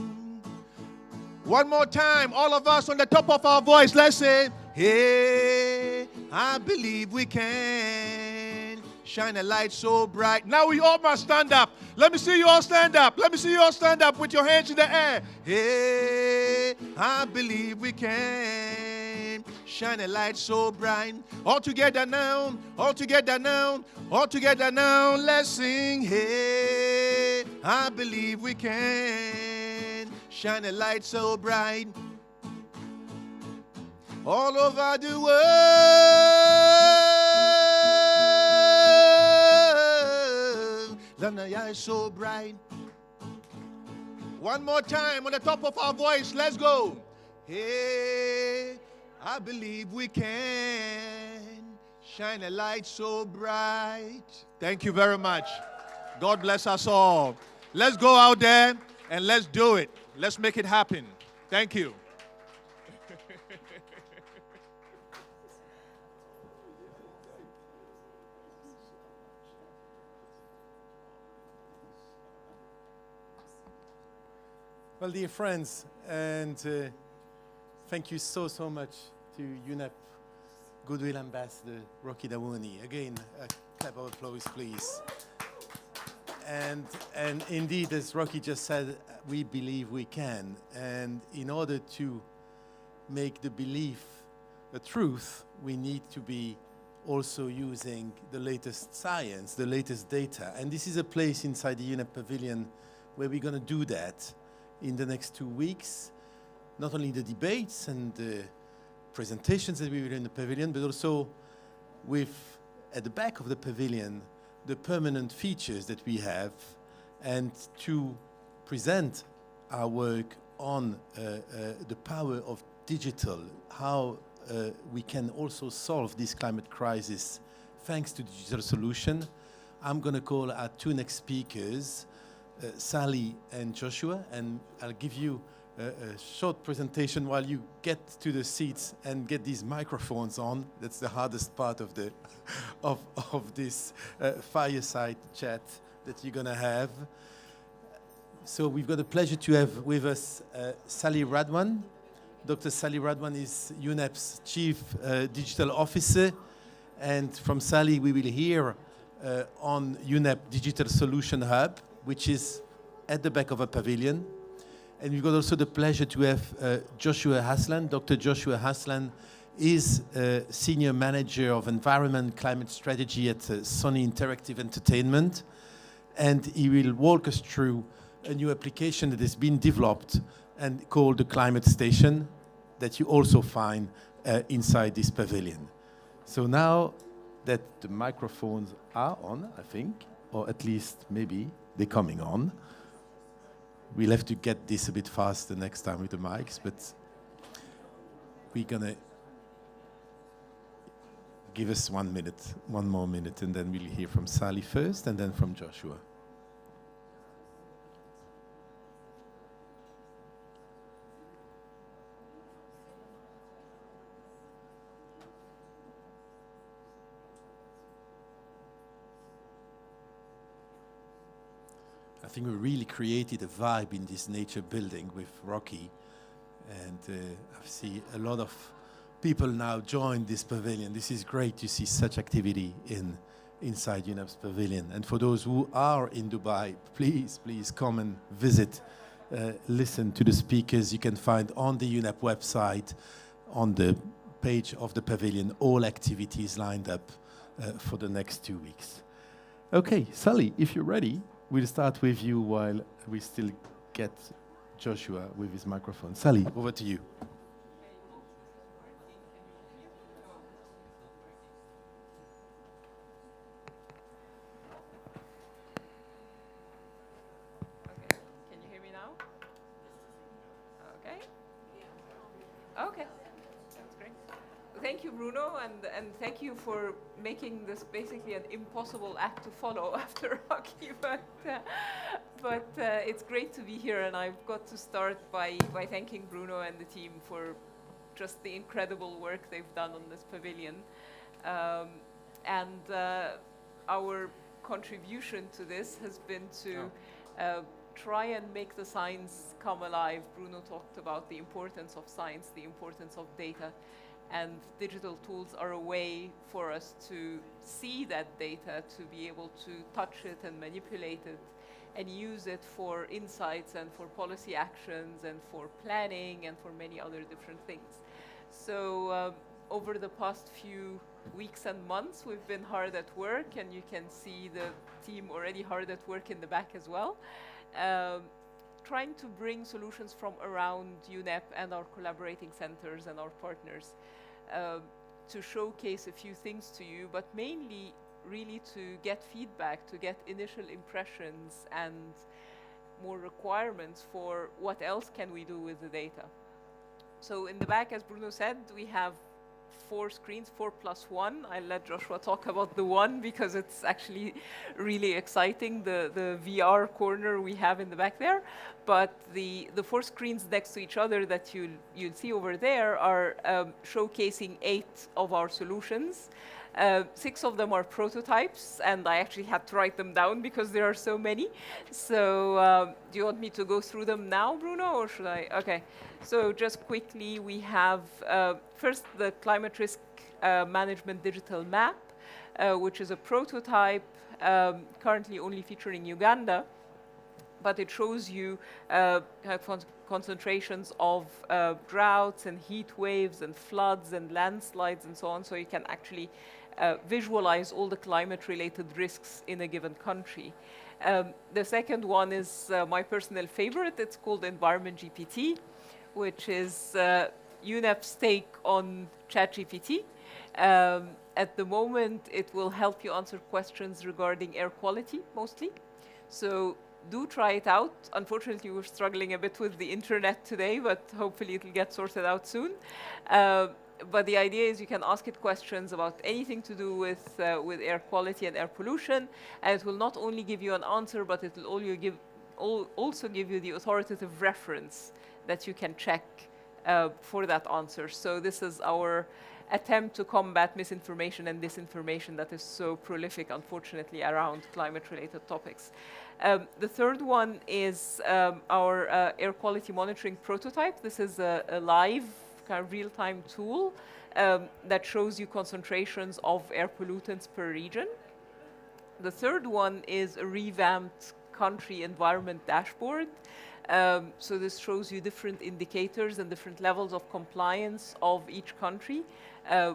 One more time, all of us on the top of our voice, let's say, hey, I believe we can shine a light so bright. Now we all must stand up. Let me see you all stand up. Let me see you all stand up with your hands in the air. Hey, I believe we can shine a light so bright. All together now, all together now, all together now, let's sing. Hey, I believe we can shine a light so bright. All over the world, the night is so bright. One more time on the top of our voice, let's go. Hey, I believe we can shine a light so bright. Thank you very much. God bless us all. Let's go out there and let's do it. Let's make it happen. Thank you. Well, dear friends, and thank you so much to UNEP Goodwill Ambassador Rocky Dawuni. Again, a clap of applause, please. And indeed, as Rocky just said, we believe we can. And in order to make the belief a truth, we need to be also using the latest science, the latest data. And this is a place inside the UNEP Pavilion where we're going to do that in the next 2 weeks. Not only the debates and the presentations that we will do in the pavilion, but also with, at the back of the pavilion, the permanent features that we have, and to present our work on the power of digital, how we can also solve this climate crisis thanks to digital solution. I'm going to call our two next speakers, Sally and Joshua, and I'll give you a short presentation while you get to the seats and get these microphones on. That's the hardest part of the of this fireside chat that you're gonna have. So we've got the pleasure to have with us Sally Radwan. Dr. Sally Radwan is UNEP's Chief Digital Officer, And from Sally, we will hear on UNEP Digital Solution Hub, which is at the back of a pavilion. And we've got also the pleasure to have Joshua Aslan. Dr. Joshua Aslan is Senior Manager of Environment Climate Strategy at Sony Interactive Entertainment. And he will walk us through a new application that has been developed and called the Climate Station that you also find inside this pavilion. So now that the microphones are on, I think, or at least maybe they're coming on, we'll have to get this a bit faster next time with the mics, but we're gonna give us 1 minute, one more minute, and then we'll hear from Sally first and then from Joshua. I think we really created a vibe in this nature building with Rocky, and I see a lot of people now join this pavilion. This is great to see such activity inside UNEP's pavilion. And for those who are in Dubai, please come and visit, listen to the speakers. You can find on the UNEP website, on the page of the pavilion, all activities lined up for the next 2 weeks. Okay, Sally, if you're ready, we'll start with you while we still get Joshua with his microphone. Sally, over to you. Okay, can you hear me now? Okay. Okay, that's great. Thank you, Bruno, and thank you for making this basically an impossible act to follow after Rocky, but it's great to be here, and I've got to start by thanking Bruno and the team for just the incredible work they've done on this pavilion. Our contribution to this has been to try and make the science come alive. Bruno talked about the importance of science, the importance of data, and digital tools are a way for us to see that data, to be able to touch it and manipulate it and use it for insights and for policy actions and for planning and for many other different things. So over the past few weeks and months, we've been hard at work, and you can see the team already hard at work in the back as well, trying to bring solutions from around UNEP and our collaborating centers and our partners to showcase a few things to you, but mainly really to get feedback, to get initial impressions and more requirements for what else can we do with the data. So in the back, as Bruno said, we have 4 screens, 4+1. I'll let Joshua talk about the one because it's actually really exciting, the VR corner we have in the back there. But the 4 screens next to each other that you'll see over there are showcasing 8 of our solutions. 6 of them are prototypes, and I actually had to write them down because there are so many. So do you want me to go through them now, Bruno, or should I? Okay. So just quickly, we have first the climate risk management digital map, which is a prototype currently only featuring Uganda, but it shows you concentrations of droughts and heat waves and floods and landslides and so on, so you can actually visualize all the climate-related risks in a given country. The second one is my personal favorite. It's called Environment GPT, which is UNEP's take on ChatGPT. At the moment, it will help you answer questions regarding air quality, mostly. So do try it out. Unfortunately, we're struggling a bit with the internet today, but hopefully it'll get sorted out soon. But the idea is you can ask it questions about anything to do with air quality and air pollution, and it will not only give you an answer, but it will also give you the authoritative reference that you can check for that answer. So this is our attempt to combat misinformation and disinformation that is so prolific, unfortunately, around climate-related topics. The third one is our air quality monitoring prototype. This is a live kind of real-time tool that shows you concentrations of air pollutants per region. The third one is a revamped country environment dashboard. So this shows you different indicators and different levels of compliance of each country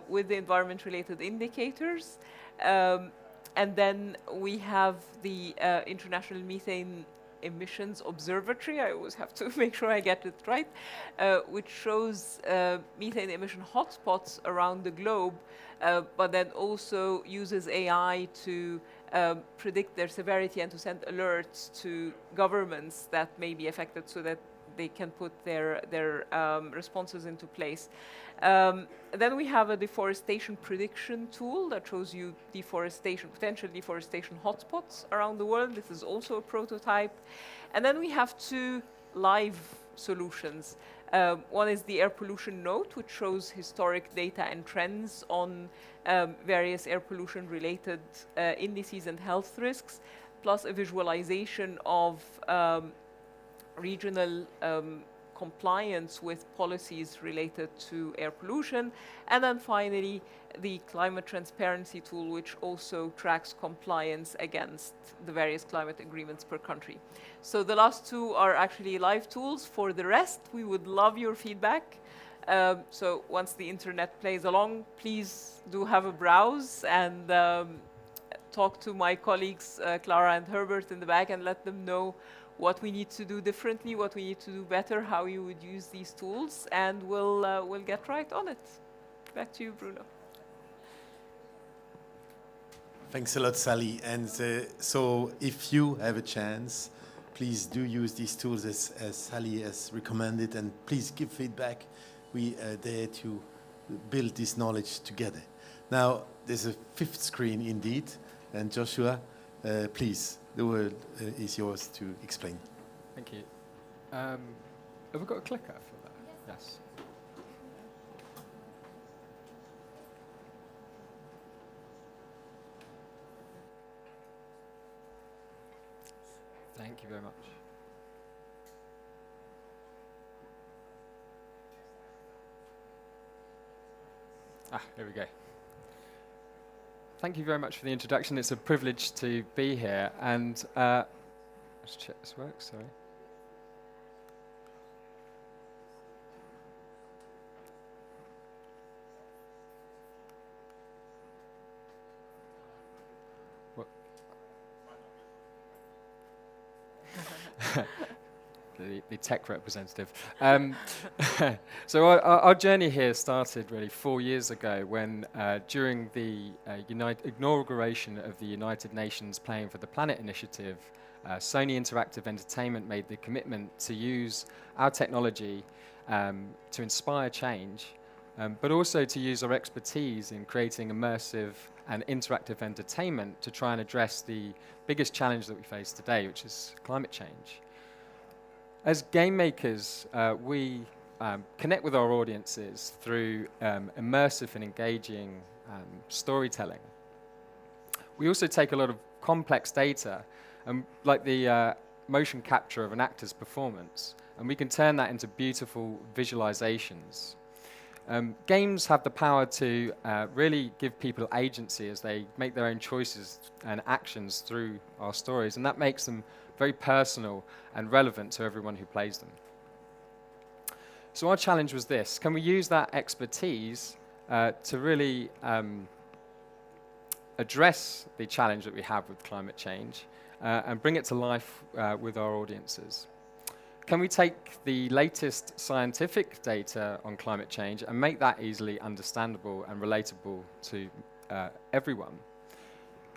with the environment-related indicators. And then we have the International Methane Emissions Observatory. I always have to make sure I get it right, which shows methane emission hotspots around the globe, but then also uses AI to predict their severity and to send alerts to governments that may be affected so that they can put their responses into place. Then we have a deforestation prediction tool that shows you potential deforestation hotspots around the world. This is also a prototype. And then we have two live solutions. One is the air pollution note, which shows historic data and trends on various air pollution related indices and health risks, plus a visualization of regional compliance with policies related to air pollution. And then finally, the climate transparency tool, which also tracks compliance against the various climate agreements per country. So the last two are actually live tools. For the rest, we would love your feedback. So once the internet plays along, please do have a browse and talk to my colleagues, Clara and Herbert in the back, and let them know what we need to do differently, what we need to do better, how you would use these tools, and we'll get right on it. Back to you, Bruno. Thanks a lot, Sally. And so if you have a chance, please do use these tools as Sally has recommended, and please give feedback. We are there to build this knowledge together. Now, there's a fifth screen indeed, and Joshua, please, the word is yours to explain. Thank you. Have we got a clicker for that? Yes. Thank you very much. Here we go. Thank you very much for the introduction. It's a privilege to be here. And let's check this works, sorry. What? The tech representative. So our journey here started really 4 years ago when during the inauguration of the United Nations Playing for the Planet initiative, Sony Interactive Entertainment made the commitment to use our technology to inspire change, but also to use our expertise in creating immersive and interactive entertainment to try and address the biggest challenge that we face today, which is climate change. As game makers, we connect with our audiences through immersive and engaging storytelling. We also take a lot of complex data, like the motion capture of an actor's performance, and we can turn that into beautiful visualizations. Games have the power to really give people agency as they make their own choices and actions through our stories, and that makes them very personal and relevant to everyone who plays them. So our challenge was this: can we use that expertise to really address the challenge that we have with climate change and bring it to life with our audiences? Can we take the latest scientific data on climate change and make that easily understandable and relatable to everyone?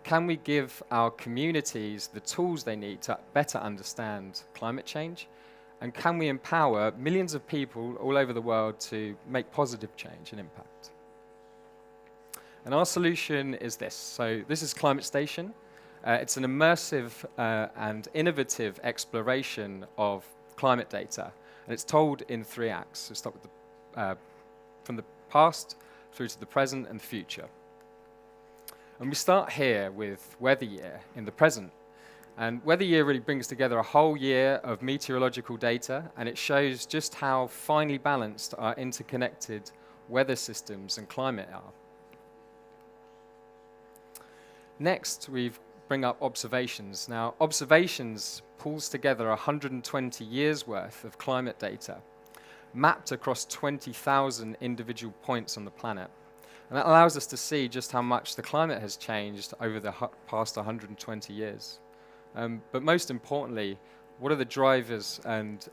Can we give our communities the tools they need to better understand climate change? And can we empower millions of people all over the world to make positive change and impact? And our solution is this. So this is Climate Station. It's an immersive and innovative exploration of climate data. And it's told in 3 acts. So start with from the past through to the present and the future. And we start here with weather year in the present. And weather year really brings together a whole year of meteorological data, and it shows just how finely balanced our interconnected weather systems and climate are. Next, we bring up observations. Now, observations pulls together 120 years worth of climate data, mapped across 20,000 individual points on the planet. And that allows us to see just how much the climate has changed over the past 120 years. But most importantly, what are the drivers and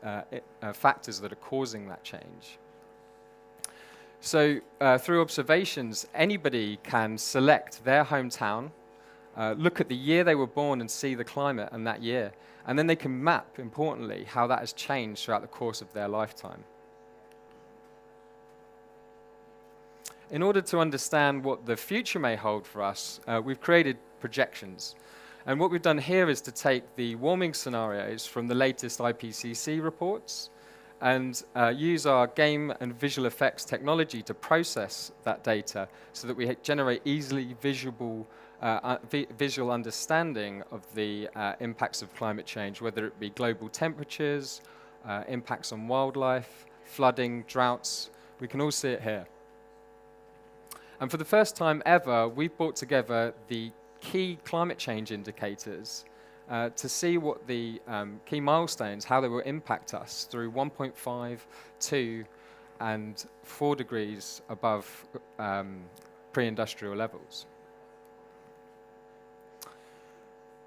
factors that are causing that change? So through observations, anybody can select their hometown, look at the year they were born and see the climate in that year. And then they can map, importantly, how that has changed throughout the course of their lifetime. In order to understand what the future may hold for us, we've created projections. And what we've done here is to take the warming scenarios from the latest IPCC reports and use our game and visual effects technology to process that data so that we generate easily visual understanding of the impacts of climate change, whether it be global temperatures, impacts on wildlife, flooding, droughts. We can all see it here. And for the first time ever, we've brought together the key climate change indicators to see what the key milestones, how they will impact us through 1.5, 2, and 4 degrees above pre-industrial levels.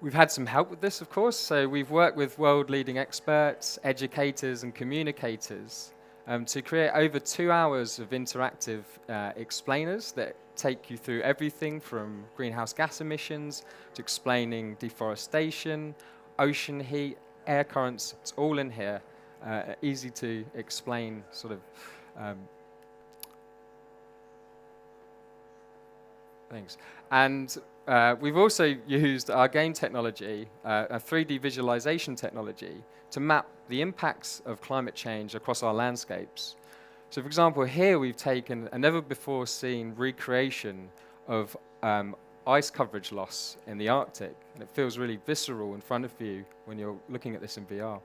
We've had some help with this, of course, so we've worked with world-leading experts, educators, and communicators to create over 2 hours of interactive explainers that take you through everything from greenhouse gas emissions to explaining deforestation, ocean heat, air currents. It's all in here, easy to explain sort of things. And we've also used our game technology, a 3D visualization technology, to map the impacts of climate change across our landscapes. So for example, here we've taken a never-before-seen recreation of ice coverage loss in the Arctic, and it feels really visceral in front of you when you're looking at this in VR.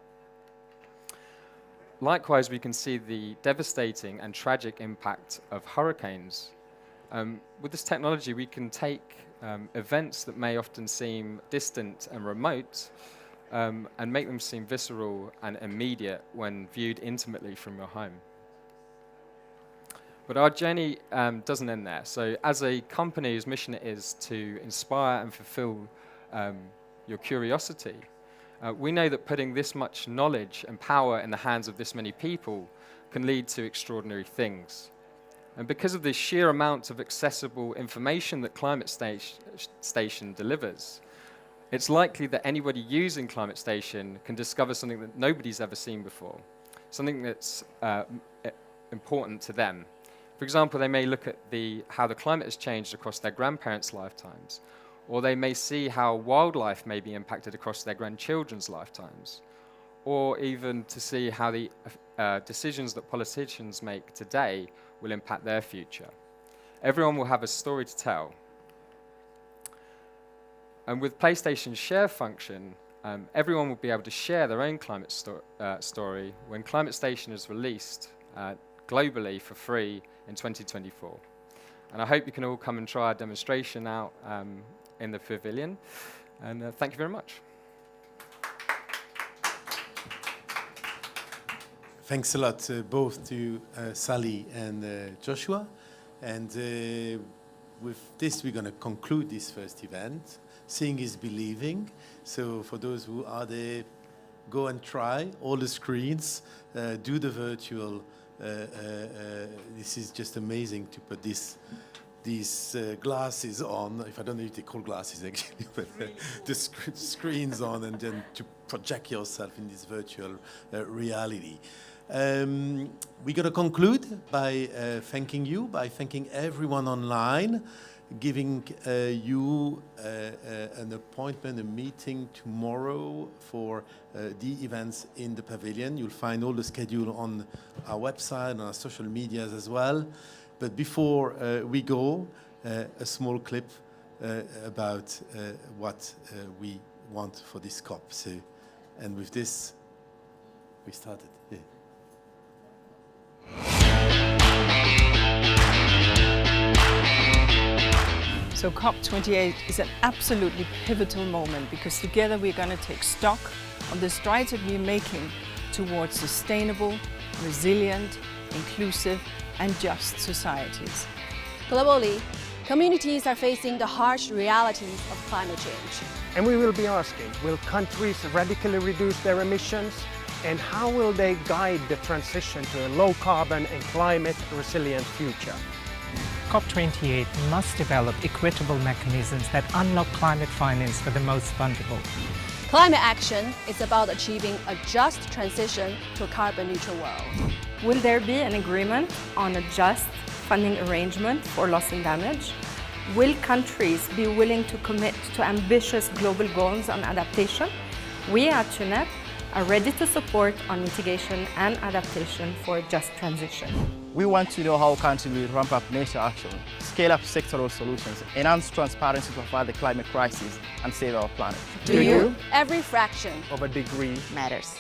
Likewise, we can see the devastating and tragic impact of hurricanes. With this technology, we can take events that may often seem distant and remote and make them seem visceral and immediate when viewed intimately from your home. But our journey doesn't end there. So as a company whose mission it is to inspire and fulfill your curiosity, we know that putting this much knowledge and power in the hands of this many people can lead to extraordinary things. And because of the sheer amount of accessible information that Climate Station delivers, it's likely that anybody using Climate Station can discover something that nobody's ever seen before, something that's important to them. For example, they may look at how the climate has changed across their grandparents' lifetimes, or they may see how wildlife may be impacted across their grandchildren's lifetimes, or even to see how the decisions that politicians make today will impact their future. Everyone will have a story to tell. And with PlayStation's share function, everyone will be able to share their own climate story when Climate Station is released globally for free in 2024. And I hope you can all come and try our demonstration out in the pavilion. And thank you very much. Thanks a lot, both to Sally and Joshua. And with this, we're going to conclude this first event. Seeing is believing. So for those who are there, go and try all the screens, do the virtual. This is just amazing to put these glasses on. If I don't know if they call glasses actually, but the screens on, and then to project yourself in this virtual reality. We're going to conclude by thanking everyone online, giving you an appointment, a meeting tomorrow for the events in the pavilion. You'll find all the schedule on our website, on our social medias as well. But before we go, a small clip about what we want for this COP. So, and with this, we started. Yeah. So COP28 is an absolutely pivotal moment because together we're going to take stock of the strides that we're making towards sustainable, resilient, inclusive and just societies. Globally, communities are facing the harsh realities of climate change. And we will be asking, will countries radically reduce their emissions? And how will they guide the transition to a low carbon and climate resilient future? COP28 must develop equitable mechanisms that unlock climate finance for the most vulnerable. Climate action is about achieving a just transition to a carbon neutral world. Will there be an agreement on a just funding arrangement for loss and damage? Will countries be willing to commit to ambitious global goals on adaptation? We at UNEP are ready to support on mitigation and adaptation for a just transition. We want to know how countries will ramp up nature action, scale up sectoral solutions, enhance transparency to fight the climate crisis and save our planet. Do you? Every fraction of a degree matters.